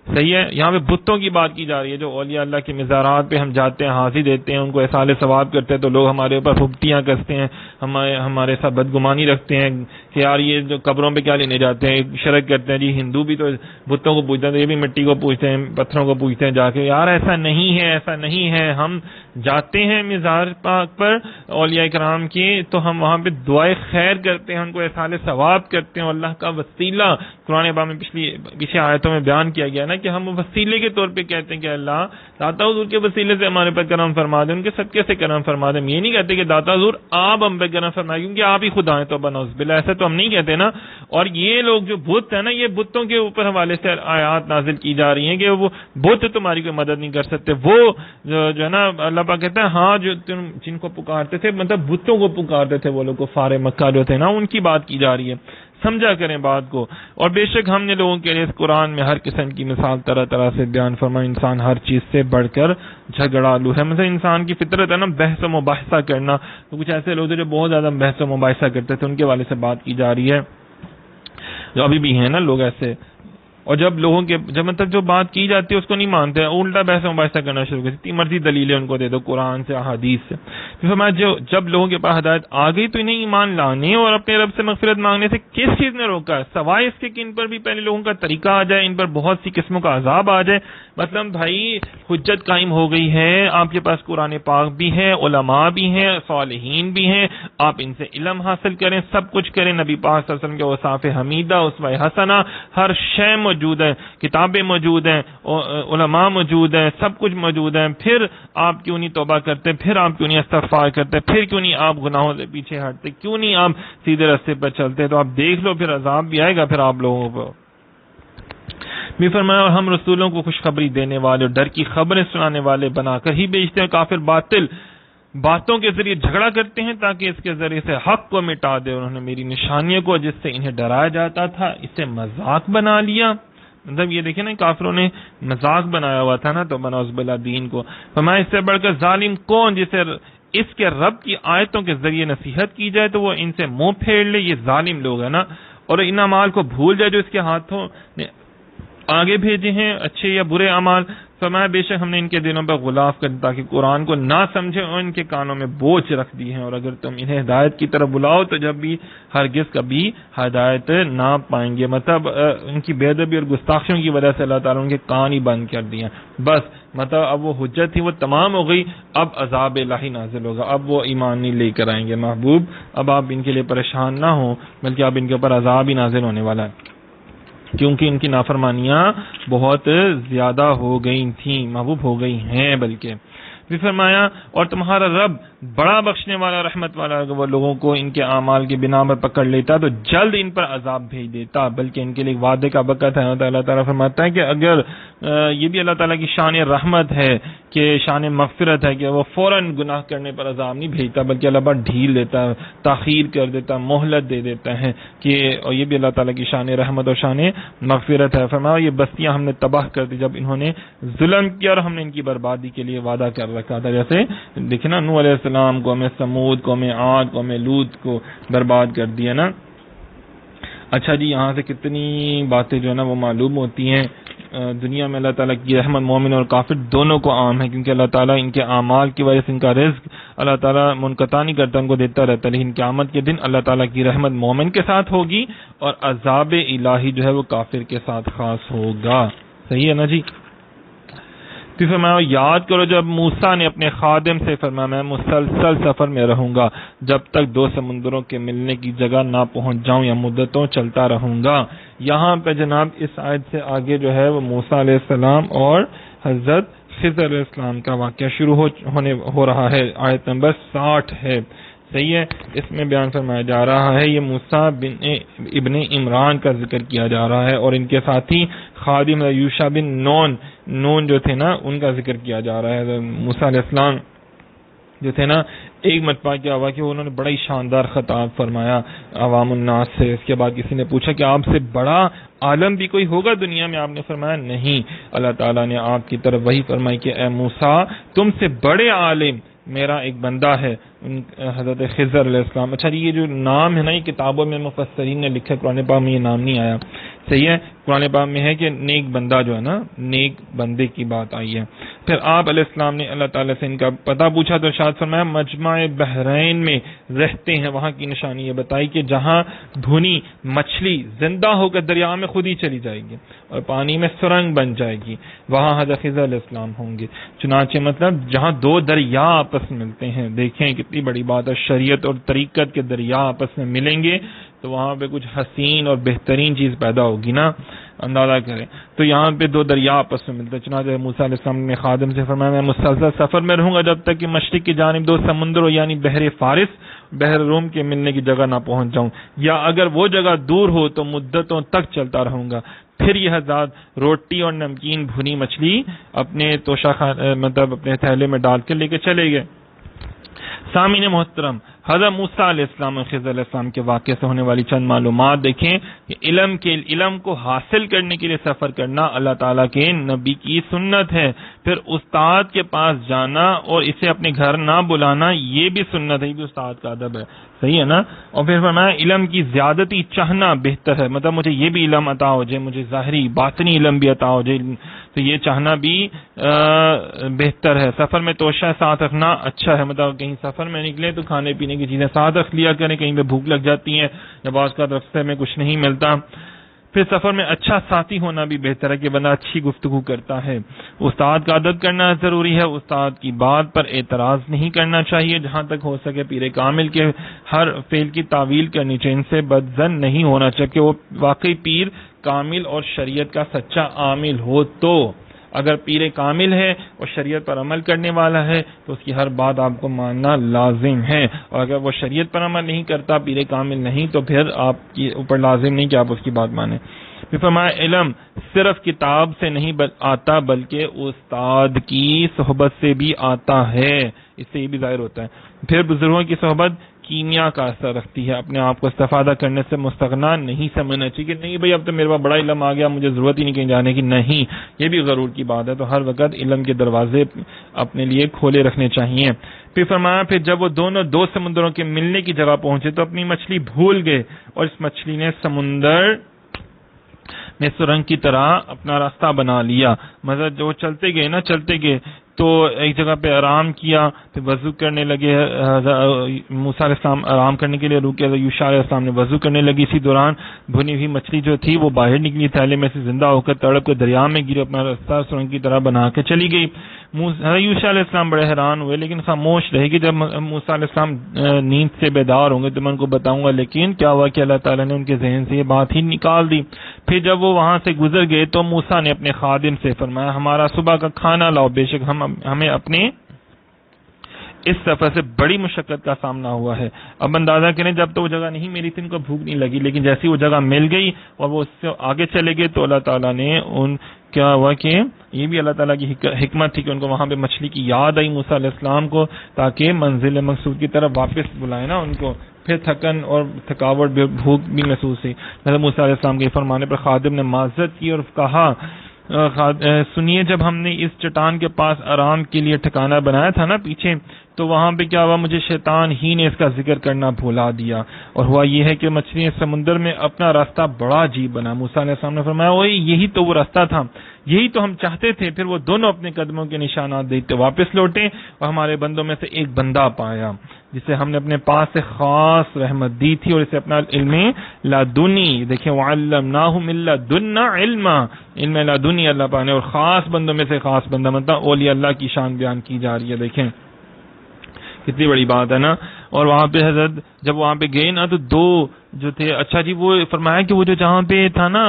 صحیح ہے. یہاں پہ بتوں کی بات کی جا رہی ہے، جو اولیاء اللہ کے مزارات پہ ہم جاتے ہیں، حاضری دیتے ہیں، ان کو احسان ثواب کرتے ہیں، تو لوگ ہمارے اوپر پھپتیاں کستے ہیں، ہمارے ساتھ بدگمانی رکھتے ہیں کہ یار یہ جو قبروں پہ کیا لینے جاتے ہیں، شرک کرتے ہیں. جی ہندو بھی تو بتوں کو پوجتے ہیں، یہ بھی مٹی کو پوجتے ہیں، پتھروں کو پوجتے ہیں جا کے. یار ایسا نہیں ہے، ایسا نہیں ہے. ہم جاتے ہیں مزار پاک پر اولیاء کرام کی، تو ہم وہاں پہ دعائے خیر کرتے ہیں، ان کو احسان ثواب کرتے ہیں. اللہ کا وسیلہ قرآن پاک میں پیچھے آیتوں میں بیان کیا گیا نا کہ ہم وسیلے کے طور پہ کہتے ہیں کہ اللہ داتا حضور کے وسیلے سے ہمارے پر کرم فرما دیں، ان کے صدقے سے کرم فرما دیں. ہم یہ نہیں کہتے کہ داتا حضور آپ ہم پہ کرم فرمائیں کیونکہ آپ ہی خدا ہیں، توبہ نعوذ باللہ، ایسا تو ہم نہیں کہتے نا. اور یہ لوگ جو بت ہیں نا، یہ بتوں کے اوپر حوالے سے آیات نازل کی جا رہی ہیں کہ وہ بت تمہاری کوئی مدد نہیں کر سکتے. وہ جو ہے نا اللہ پاک کہتا ہے ہاں جو تم جن کو پکارتے تھے، مطلب بتوں کو پکارتے تھے وہ لوگ کفار مکہ جو تھے نا، ان کی بات کی جا رہی ہے. سمجھا کریں بات کو. اور بے شک ہم نے لوگوں کے لیے اس قرآن میں ہر قسم کی مثال طرح طرح سے بیان فرمائی. انسان ہر چیز سے بڑھ کر جھگڑالو ہے. مثلا انسان کی فطرت ہے نا بحث و مباحثہ کرنا، تو کچھ ایسے لوگ جو بہت زیادہ بحث و مباحثہ کرتے تھے، ان کے والے سے بات کی جا رہی ہے، جو ابھی بھی ہیں نا لوگ ایسے. اور جب لوگوں کے مطلب جو بات کی جاتی ہے اس کو نہیں مانتے، الٹا بحث و مباحثہ کرنا شروع کرتے، جتنی مرضی دلیلیں ان کو دے دو قرآن سے احادیث سے. جب لوگوں کے پاس ہدایت آ گئی تو انہیں ایمان لانے اور اپنے رب سے مغفرت مانگنے سے کس چیز نے روکا ہے؟ سوائے اس کے کہ ان پر بھی پہلے لوگوں کا طریقہ آ جائے، ان پر بہت سی قسموں کا عذاب آ جائے. مطلب بھائی حجت قائم ہو گئی ہے، آپ کے پاس قرآن پاک بھی ہے، علماء بھی ہیں، صالحین بھی ہیں، آپ ان سے علم حاصل کریں، سب کچھ کریں. نبی پاک صلی اللہ علیہ وسلم کے اوصاف حمیدہ، اسوہ حسنہ، ہر شے موجود ہے، کتابیں موجود ہیں، علماء موجود ہیں، سب کچھ موجود ہیں. پھر آپ کیوں نہیں توبہ کرتے؟ پھر آپ کیوں نہیں استغفار کرتے؟ پھر کیوں نہیں آپ گناہوں سے پیچھے ہٹتے؟ کیوں نہیں آپ سیدھے راستے پر چلتے؟ تو آپ دیکھ لو پھر عذاب بھی آئے گا پھر آپ لوگوں کو. بھی فرمایا اور ہم رسولوں کو خوشخبری دینے والے اور ڈر کی خبریں سنانے والے بنا کر ہی بھیجتے ہیں. کافر باطل باتوں کے ذریعے جھگڑا کرتے ہیں تاکہ اس کے ذریعے سے حق کو مٹا دے. انہوں نے میری نشانیوں کو جس سے انہیں ڈرایا جاتا تھا اسے مذاق بنا لیا. مطلب یہ دیکھیں نا کافروں نے مذاق بنایا ہوا تھا نا تو بنا عزب اللہ دین کو. فرمایا اس سے بڑھ کر ظالم کون جسے اس کے رب کی آیتوں کے ذریعے نصیحت کی جائے تو وہ ان سے منہ پھیر لے. یہ ظالم لوگ ہیں نا، اور ان اعمال کو بھول جائے جو اس کے ہاتھوں نے آگے بھیجے ہیں، اچھے یا برے اعمال. فرمایا بے شک ہم نے ان کے دلوں پر غلاف کر تاکہ قرآن کو نہ سمجھے اور ان کے کانوں میں بوجھ رکھ دی ہیں. اور اگر تم انہیں ہدایت کی طرف بلاؤ تو جب بھی ہرگز کبھی ہدایت نہ پائیں گے. مطلب ان کی بے ادبی اور گستاخیوں کی وجہ سے اللہ تعالیٰ ان کے کان ہی بند کر دیے. بس مطلب اب وہ حجت تھی وہ تمام ہو گئی، اب عذاب الہی نازل ہوگا، اب وہ ایمان نہیں لے کر آئیں گے. محبوب اب آپ ان کے لیے پریشان نہ ہوں، بلکہ اب ان کے اوپر عذاب ہی نازل ہونے والا ہے، کیونکہ ان کی نافرمانیاں بہت زیادہ ہو گئی تھیں، محبوب ہو گئی ہیں. بلکہ بھی فرمایا اور تمہارا رب بڑا بخشنے والا رحمت والا، اگر وہ لوگوں کو ان کے اعمال کی بنا پر پکڑ لیتا تو جلد ان پر عذاب بھیج دیتا، بلکہ ان کے لیے وعدے کا وقت ہے. اللہ تعالیٰ فرماتا ہے کہ اگر یہ بھی اللہ تعالیٰ کی شان رحمت ہے کہ شان مغفرت ہے کہ وہ فوراً گناہ کرنے پر عذاب نہیں بھیجتا، بلکہ اللہ پر ڈھیل دیتا ہے، تاخیر کر دیتا ہے، مہلت دے دیتا ہے کہ اور یہ بھی اللہ تعالیٰ کی شان رحمت اور شان مغفرت ہے. فرمایا یہ بستیاں ہم نے تباہ کر دی جب انہوں نے ظلم کیا، اور ہم نے ان کی بربادی کے لیے وعدہ کر رکھا تھا. جیسے دیکھیں نا نوح علیہ السلام قوم سمود، قوم عاد، قوم لوط کو برباد کر دیا نا. اچھا جی یہاں سے کتنی باتیں جو ہے نا وہ معلوم ہوتی ہیں. دنیا میں اللہ تعالیٰ کی رحمت مومن اور کافر دونوں کو عام ہے، کیونکہ اللہ تعالیٰ ان کے اعمال کی وجہ سے ان کا رزق اللہ تعالیٰ منقطع نہیں کرتا، ان کو دیتا رہتا. لیکن قیامت کے دن اللہ تعالیٰ کی رحمت مومن کے ساتھ ہوگی اور عذاب الہی جو ہے وہ کافر کے ساتھ خاص ہوگا. صحیح ہے نا جی. پھر فرمایا یاد کرو جب موسیٰ نے اپنے خادم سے فرمایا میں مسلسل سفر میں رہوں گا جب تک دو سمندروں کے ملنے کی جگہ نہ پہنچ جاؤں یا مدتوں چلتا رہوں گا. یہاں پہ جناب اس آیت سے آگے جو ہے وہ موسیٰ علیہ السلام اور حضرت خضر علیہ السلام کا واقعہ شروع ہو رہا ہے. آیت نمبر 60 ہے. صحیح ہے. اس میں بیان فرمایا جا رہا ہے یہ موسیٰ ابن عمران کا ذکر کیا جا رہا ہے اور ان کے ساتھی خادم یوشع بن نون جو تھے نا ان کا ذکر کیا جا رہا ہے. موسیٰ علیہ السلام جو تھے نا ایک مرتبہ کیا ہوا کہ انہوں نے بڑا ہی شاندار خطاب فرمایا عوام الناس سے. اس کے بعد کسی نے پوچھا کہ آپ سے بڑا عالم بھی کوئی ہوگا دنیا میں؟ آپ نے فرمایا نہیں. اللہ تعالیٰ نے آپ کی طرف وہی فرمائی کہ اے موسیٰ تم سے بڑے عالم میرا ایک بندہ ہے حضرت خضر علیہ السلام. اچھا یہ جو نام ہے نا یہ کتابوں میں مفسرین نے لکھا, قرآن پاک میں یہ نام نہیں آیا. صحیح ہے, قرآن پاک میں ہے کہ نیک بندہ جو ہے نا نیک بندے کی بات آئی ہے. پھر آپ علیہ السلام نے اللہ تعالیٰ سے ان کا پتہ پوچھا تو ارشاد فرمایا مجمع بحرین میں رہتے ہیں. وہاں کی نشانی یہ بتائی کہ جہاں بھنی مچھلی زندہ ہو کر دریا میں خود ہی چلی جائے گی اور پانی میں سرنگ بن جائے گی, وہاں حضرت خضر علیہ السلام ہوں گے. چنانچہ مطلب جہاں دو دریا آپس میں ملتے ہیں, دیکھیں کتنی بڑی بات ہے, شریعت اور طریقت کے دریا آپس میں ملیں گے تو وہاں پہ کچھ حسین اور بہترین چیز پیدا ہوگی نا, اندازہ کریں. تو یہاں پہ دو دریا آپس میں ملتے ہیں. چنانچہ موسیٰ علیہ السلام نے خادم سے فرمایا میں مسلسل سفر میں رہوں گا جب تک کہ مشرق کی جانب دو سمندر ہو یعنی بحر فارس بحر روم کے ملنے کی جگہ نہ پہنچ جاؤں, یا اگر وہ جگہ دور ہو تو مدتوں تک چلتا رہوں گا. پھر یہ حضرات روٹی اور نمکین بھنی مچھلی اپنے توشہ مطلب اپنے تھیلے میں ڈال کے لے کے چلے گئے. سامعین محترم, حضرت موسیٰ علیہ السلام اور خضر علیہ السلام کے واقعے سے ہونے والی چند معلومات دیکھیں کہ علم کو حاصل کرنے کے لیے سفر کرنا اللہ تعالیٰ کے نبی کی سنت ہے. پھر استاد کے پاس جانا اور اسے اپنے گھر نہ بلانا یہ بھی سنت ہے, یہ بھی استاد کا ادب ہے. صحیح ہے نا. اور پھر فرمایا علم کی زیادتی چاہنا بہتر ہے, مطلب مجھے یہ بھی علم عطا ہو جائے, مجھے ظاہری باطنی علم بھی عطا ہو جائے, تو یہ چاہنا بھی بہتر ہے. سفر میں توشہ ساتھ رکھنا اچھا ہے, مطلب کہیں سفر میں نکلے تو کھانے پینے کی چیزیں ساتھ رکھ لیا کریں, کہیں پہ بھوک لگ جاتی ہے یا بعض کا راستے میں کچھ نہیں ملتا. پھر سفر میں اچھا ساتھی ہونا بھی بہتر ہے کہ بندہ اچھی گفتگو کرتا ہے. استاد کا ادب کرنا ضروری ہے, استاد کی بات پر اعتراض نہیں کرنا چاہیے. جہاں تک ہو سکے پیر کامل کے ہر فعل کی تعویل کرنی چاہیے, ان سے بدظن نہیں ہونا چاہیے کہ وہ واقعی پیر کامل اور شریعت کا سچا عامل ہو. تو اگر پیر کامل ہے اور شریعت پر عمل کرنے والا ہے تو اس کی ہر بات آپ کو ماننا لازم ہے, اور اگر وہ شریعت پر عمل نہیں کرتا, پیر کامل نہیں, تو پھر آپ کے اوپر لازم نہیں کہ آپ اس کی بات مانیں. پھر فرمایا علم صرف کتاب سے نہیں آتا بلکہ استاد کی صحبت سے بھی آتا ہے, اس سے یہ بھی ظاہر ہوتا ہے. پھر بزرگوں کی صحبت کیمیا کا اثر رکھتی ہے. اپنے آپ کو استفادہ کرنے سے مستغنا نہیں سمجھنا چاہیے کہ نہیں بھائی اب تو میرے پاس بڑا علم آ گیا, مجھے ضرورت ہی نہیں کہیں جانے کی. نہیں, یہ بھی غرور کی بات ہے. تو ہر وقت علم کے دروازے اپنے لیے کھولے رکھنے چاہیے. پھر فرمایا پھر جب وہ دونوں دو سمندروں کے ملنے کی جگہ پہنچے تو اپنی مچھلی بھول گئے اور اس مچھلی نے سمندر میں سرنگ کی طرح اپنا راستہ بنا لیا. مطلب جو چلتے گئے تو ایک جگہ پہ آرام کیا, پھر وضو کرنے لگے. موسیٰ علیہ السلام آرام کرنے کے لیے رکے, یوشع علیہ السلام نے وضو کرنے لگی. اسی دوران بھنی ہوئی مچھلی جو تھی وہ باہر نکلی, تھیلے میں سے زندہ ہو کر تڑپ کر دریا میں گری, اپنا راستہ سرنگ کی طرح بنا کے چلی گئی. یوشع علیہ السلام بڑے حیران ہوئے لیکن خاموش رہے کہ جب موسیٰ علیہ السلام نیند سے بیدار ہوں گے تو میں ان کو بتاؤں گا. لیکن کیا ہوا کہ اللہ تعالیٰ نے ان کے ذہن سے یہ بات ہی نکال دی. پھر جب وہ وہاں سے گزر گئے تو موسیٰ نے اپنے خادم سے فرمایا ہمارا صبح کا کھانا لاؤ, بے شک ہمیں اپنے اس سفر سے بڑی مشقت کا سامنا ہوا ہے. اب اندازہ کریں جب تو وہ جگہ نہیں ملی تھی ان کو بھوک نہیں لگی, لیکن جیسی وہ جگہ مل گئی اور وہ اس سے آگے چلے گئے تو اللہ تعالیٰ نے ان کیا ہوا کہ یہ بھی اللہ تعالیٰ کی حکمت تھی کہ ان کو وہاں پہ مچھلی کی یاد آئی موسیٰ علیہ السلام کو, تاکہ منزل مقصود کی طرف واپس بلائے نا ان کو. پھر تھکن اور تھکاوٹ بھوک بھی محسوس ہوئی. موسیٰ علیہ السلام کے فرمانے پر خادم نے معذرت کی اور کہا سنیے جب ہم نے اس چٹان کے پاس آرام کے لیے ٹھکانہ بنایا تھا نا پیچھے, تو وہاں پہ کیا ہوا مجھے شیطان ہی نے اس کا ذکر کرنا بھولا دیا, اور ہوا یہ ہے کہ مچھلی سمندر میں اپنا راستہ بڑا عجیب بنا. موسیٰ علیہ السلام نے فرمایا وہی یہی تو وہ راستہ تھا, یہی تو ہم چاہتے تھے. پھر وہ دونوں اپنے قدموں کے نشانات دیکھتے واپس لوٹے اور ہمارے بندوں میں سے ایک بندہ پایا جسے ہم نے اپنے پاس سے خاص رحمت دی تھی اور اسے اپنا علم لدنی, دیکھیں وعلمناہ من لدنا علما, علم لدنی اللہ پانے, اور خاص بندوں میں سے خاص بندہ مطلب اولیاء اللہ کی شان بیان کی جا رہی ہے. دیکھیں کتنی بڑی بات ہے نا. اور وہاں پہ حضرت جب وہاں پہ گئے نا تو دو جو تھے، اچھا جی وہ فرمایا کہ وہ جو جہاں پہ تھا نا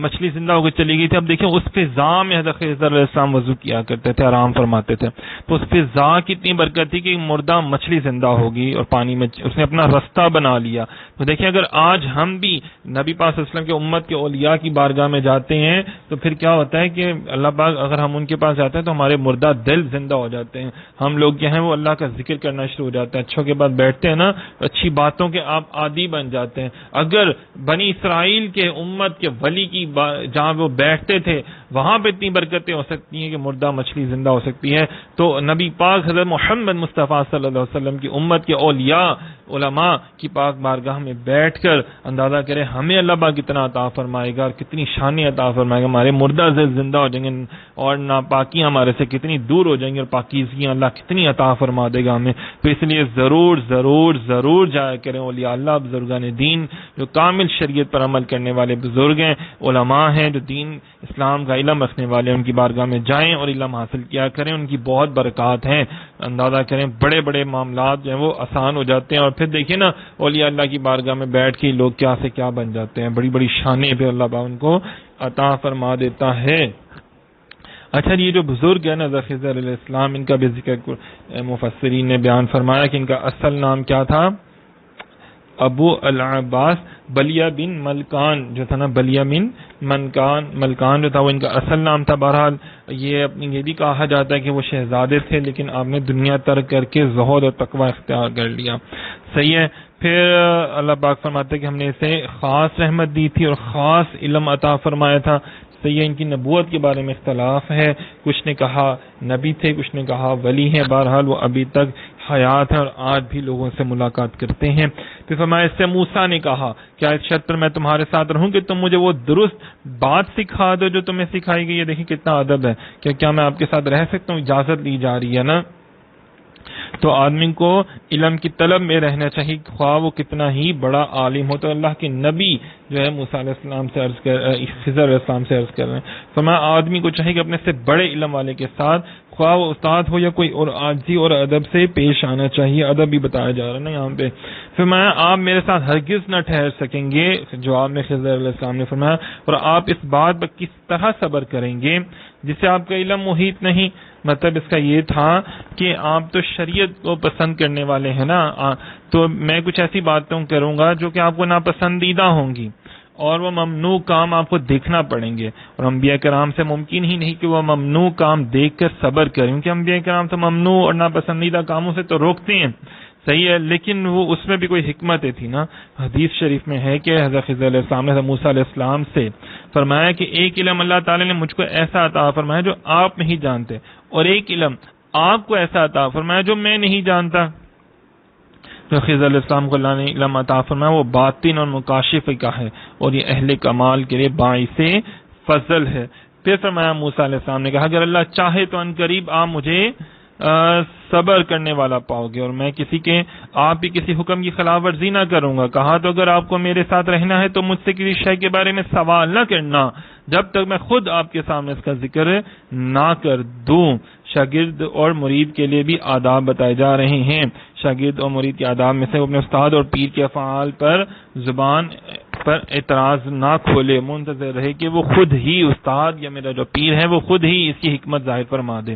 مچھلی زندہ ہو کے چلی گئی تھی، اب دیکھیں اس فضا میں حضرت خضر علیہ السلام وضو کیا کرتے تھے، آرام فرماتے تھے، تو اس فضا کی اتنی برکت تھی کہ مردہ مچھلی زندہ ہوگی اور پانی میں اس نے اپنا رستہ بنا لیا۔ تو دیکھیں اگر آج ہم بھی نبی پاک صلی اللہ علیہ وسلم کے امت کے اولیاء کی بارگاہ میں جاتے ہیں تو پھر کیا ہوتا ہے کہ اللہ پاک اگر ہم ان کے پاس جاتے ہیں تو ہمارے مردہ دل زندہ ہو جاتے ہیں، ہم لوگ جو ہیں وہ اللہ کا ذکر کرنا شروع ہو جاتے ہیں، اچھوں کے بعد بیٹھتے ہیں نا، اچھی باتوں کے آپ عادی بن جاتے ہیں۔ اگر بنی اسرائیل کے امت کے ولی کی جہاں وہ بیٹھتے تھے وہاں پہ اتنی برکتیں ہو سکتی ہیں کہ مردہ مچھلی زندہ ہو سکتی ہے، تو نبی پاک حضرت محمد مصطفیٰ صلی اللہ علیہ وسلم کی امت کے اولیاء علماء کی پاک بارگاہ میں بیٹھ کر اندازہ کریں ہمیں اللہ پاک کتنا عطا فرمائے گا اور کتنی شانیں عطا فرمائے گا، ہمارے مردہ دل زندہ ہو جائیں گے اور ناپاکیاں ہمارے سے کتنی دور ہو جائیں گی اور پاکیزگیاں اللہ کتنی عطا فرما دے گا ہمیں۔ تو اس لیے ضرور ضرور ضرور جایا کریں اولیاء اللہ، بزرگان دین جو کامل شریعت پر عمل کرنے والے بزرگ ہیں، علماء ہیں جو دین اسلام کا علم رکھنے والے ہیں، ان کی بارگاہ میں جائیں اور علم حاصل کیا کریں، ان کی بہت برکات ہیں۔ اندازہ کریں بڑے بڑے معاملات جو ہیں وہ آسان ہو جاتے ہیں، اور پھر دیکھیں نا اولیاء اللہ کی بارگاہ میں بیٹھ کے لوگ کیا سے کیا بن جاتے ہیں، بڑی بڑی شانیں پہ اللہ پاک ان کو عطا فرما دیتا ہے۔ اچھا یہ جو بزرگ ہے نا حضرت خضر علیہ السلام، ان کا بھی ذکر مفسرین نے بیان فرمایا کہ ان کا اصل نام کیا تھا؟ ابو العباس بلیہ بن ملکان جو تھا نا، بلیہ بن ملکان جو تھا وہ ان کا اصل نام تھا۔ بہرحال یہ بھی کہا جاتا ہے کہ وہ شہزادے تھے لیکن آپ نے دنیا ترک کر کے زہد اور تقوی اختیار کر لیا، صحیح ہے۔ پھر اللہ پاک فرماتے ہیں کہ ہم نے اسے خاص رحمت دی تھی اور خاص علم عطا فرمایا تھا، صحیح ہے۔ ان کی نبوت کے بارے میں اختلاف ہے، کچھ نے کہا نبی تھے، کچھ نے کہا ولی ہیں، بہرحال وہ ابھی تک حیات ہیں اور آج بھی لوگوں سے ملاقات کرتے ہیں۔ پھر فرمایا اس سے موسیٰ نے کہا کیا اس شرط پر میں تمہارے ساتھ رہوں کہ تم مجھے وہ درست بات سکھا دو جو تمہیں سکھائی گئی ہے۔ دیکھیں کتنا ادب ہے کہ کیا میں آپ کے ساتھ رہ سکتا ہوں، اجازت لی جا رہی ہے نا۔ تو آدمی کو علم کی طلب میں رہنا چاہیے، خواہ وہ کتنا ہی بڑا عالم ہو۔ تو اللہ کے نبی جو ہے موسیٰ علیہ السلام سے خضر علیہ السلام سے عرض کر رہے ہیں، فرمایا آدمی کو چاہیے کہ اپنے سے بڑے علم والے کے ساتھ خواہ وہ استاد ہو یا کوئی اور عاجزی اور ادب سے پیش آنا چاہیے، ادب بھی بتایا جا رہا ہے نا یہاں پہ۔ فرمایا آپ میرے ساتھ ہرگز نہ ٹھہر سکیں گے، جواب میں خضر علیہ السلام نے فرمایا، اور آپ اس بات پر کس طرح صبر کریں گے جسے آپ کا علم محیط نہیں۔ مطلب اس کا یہ تھا کہ آپ تو شریعت کو پسند کرنے والے ہیں نا، تو میں کچھ ایسی باتوں کروں گا جو کہ آپ کو ناپسندیدہ ہوں گی اور وہ ممنوع کام آپ کو دیکھنا پڑیں گے، اور انبیاء کرام سے ممکن ہی نہیں کہ وہ ممنوع کام دیکھ کر صبر کریں، کیونکہ انبیاء کرام تو ممنوع اور ناپسندیدہ کاموں سے تو روکتے ہیں، صحیح ہے، لیکن وہ اس میں بھی کوئی حکمت تھی نا۔ حدیث شریف میں ہے کہ حضرت خضر علیہ السلام نے موسیٰ علیہ السلام سے فرمایا کہ ایک علم اللہ تعالی نے مجھ کو ایسا عطا فرمایا جو آپ نہیں جانتے، اور ایک علم آپ کو ایسا عطا فرمایا جو میں نہیں جانتا۔ جو خضر علیہ السلام کو اللہ نے علم عطا فرمایا وہ باطن اور مکاشف کا ہے، اور یہ اہل کمال کے لیے باعث فضل ہے۔ پھر فرمایا موسیٰ علیہ السلام نے کہا اگر اللہ چاہے تو ان قریب آپ مجھے صبر کرنے والا پاؤ گے، اور میں آپ بھی کسی حکم کی خلاف ورزی نہ کروں گا۔ کہا تو اگر آپ کو میرے ساتھ رہنا ہے تو مجھ سے کسی شے کے بارے میں سوال نہ کرنا جب تک میں خود آپ کے سامنے اس کا ذکر نہ کر دوں۔ شاگرد اور مرید کے لیے بھی آداب بتائے جا رہے ہیں۔ شاگرد اور مرید کے آداب میں سے اپنے استاد اور پیر کے افعال پر زبان پر اعتراض نہ کھولے، منتظر رہے کہ وہ خود ہی استاد یا میرا جو پیر ہے وہ خود ہی اس کی حکمت ظاہر فرما دے۔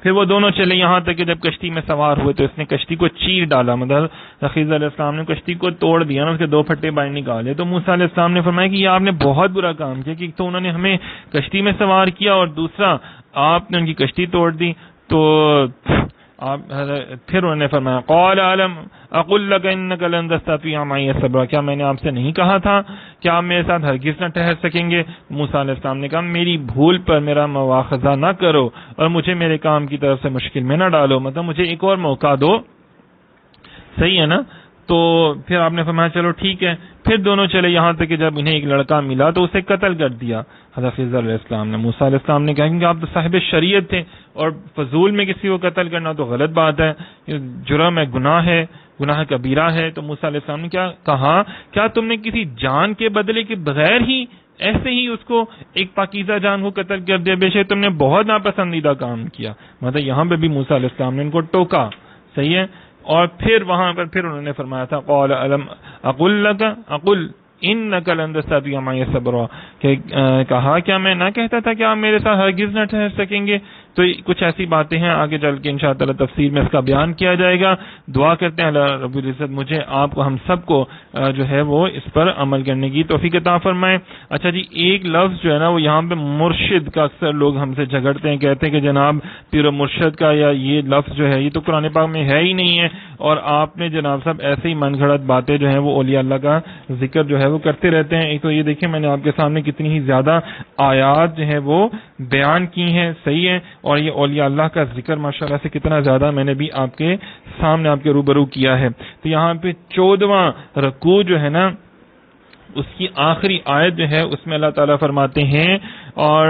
پھر وہ دونوں چلے یہاں تک کہ جب کشتی میں سوار ہوئے تو اس نے کشتی کو چیر ڈالا، مطلب خضر علیہ السلام نے کشتی کو توڑ دیا نا، اس کے دو پھٹے باہر نکالے۔ تو موسیٰ علیہ السلام نے فرمایا کہ یہ آپ نے بہت برا کام کیا، کہ تو انہوں نے ہمیں کشتی میں سوار کیا اور دوسرا آپ نے ان کی کشتی توڑ دی۔ تو پھر انہوں نے فرمایا قال علم اقول لك انك لن تستطيع معي صبرا، کیا میں نے آپ سے نہیں کہا تھا کہ آپ میرے ساتھ ہرگز نہ ٹھہر سکیں گے؟ موسیٰ علیہ السلام نے کہا میری بھول پر میرا مواخذہ نہ کرو اور مجھے میرے کام کی طرف سے مشکل میں نہ ڈالو، مطلب مجھے ایک اور موقع دو، صحیح ہے نا۔ تو پھر آپ نے فرمایا چلو ٹھیک ہے۔ پھر دونوں چلے یہاں تک کہ جب انہیں ایک لڑکا ملا تو اسے قتل کر دیا حضرت خضر علیہ السلام نے۔ موسیٰ علیہ السلام نے کہا کہ آپ تو صاحب شریعت تھے اور فضول میں کسی کو قتل کرنا تو غلط بات ہے، جرم ہے، گناہ کبیرہ ہے۔ تو موسیٰ علیہ السلام نے کیا کہا، کیا تم نے کسی جان کے بدلے کے بغیر ہی ایسے ہی اس کو ایک پاکیزہ جان کو قتل کر دیا؟ بے شک تم نے بہت ناپسندیدہ کام کیا۔ مطلب یہاں پہ بھی موسیٰ علیہ السلام نے ان کو ٹوکا، صحیح ہے، اور پھر وہاں پر پھر انہوں نے فرمایا تھا قال الم اقل لک اقل انک لن تستطیع معی صبرا، کہ کہا کیا میں نہ کہتا تھا کہ آپ میرے ساتھ ہرگز نہ ٹھہر سکیں گے. تو کچھ ایسی باتیں ہیں آگے چل کے انشاءاللہ تعالی تفسیر میں اس کا بیان کیا جائے گا. دعا کرتے ہیں اللہ رب العزت مجھے آپ کو ہم سب کو جو ہے وہ اس پر عمل کرنے کی توفیق عطا فرمائے. اچھا جی، ایک لفظ جو ہے نا وہ یہاں پہ مرشد کا اکثر لوگ ہم سے جھگڑتے ہیں، کہتے ہیں کہ جناب پیر و مرشد کا یا یہ لفظ جو ہے یہ تو قرآن پاک میں ہے ہی نہیں ہے، اور آپ نے جناب صاحب ایسے ہی من گھڑت باتیں جو ہیں وہ اولیاء اللہ کا ذکر جو ہے وہ کرتے رہتے ہیں. ایک تو یہ دیکھیں میں نے آپ کے سامنے کتنی ہی زیادہ آیات جو ہیں وہ بیان کی ہیں، صحیح ہے، اور یہ اولیاء اللہ کا ذکر ماشاءاللہ سے کتنا زیادہ میں نے بھی آپ کے سامنے آپ کے روبرو کیا ہے. تو یہاں پہ 14واں رکوع جو ہے نا اس کی آخری آیت جو ہے اس میں اللہ تعالیٰ فرماتے ہیں اور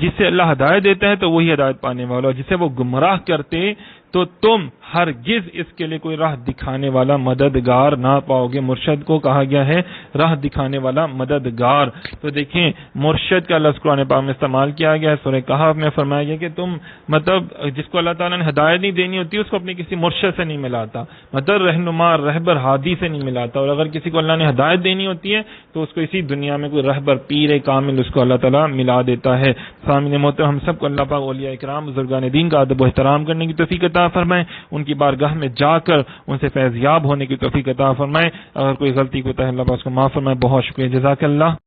جسے اللہ ہدایت دیتا ہے تو وہی ہدایت پانے والا، اور جسے وہ گمراہ کرتے تو تم ہرگز اس کے لیے کوئی راہ دکھانے والا مددگار نہ پاؤ گے. مرشد کو کہا گیا ہے راہ دکھانے والا مددگار. تو دیکھیں مرشد کا لفظ قرآن پاک میں استعمال کیا گیا ہے. سورہ کہف میں فرمایا گیا کہ تم مطلب جس کو اللہ تعالیٰ نے ہدایت نہیں دینی ہوتی اس کو اپنے کسی مرشد سے نہیں ملاتا، مطلب رہنما رہبر ہادی سے نہیں ملاتا، اور اگر کسی کو اللہ نے ہدایت دینی ہوتی ہے تو اس کو اسی دنیا میں کوئی رہبر پیر کامل اس کو اللہ تعالیٰ ملا دیتا ہے. سامنے محترم ہم سب کو اللہ پاک اولیاء اکرام بزرگان دین کا ادب و احترام کرنے کی توفیق عطا فرمائے، ان کی بارگاہ میں جا کر ان سے فیض یاب ہونے کی توفیق عطا فرمائے. اگر کوئی غلطی کوتا ہے اللہ پاک اس کو معاف فرمائے. بہت شکریہ، جزاک اللہ.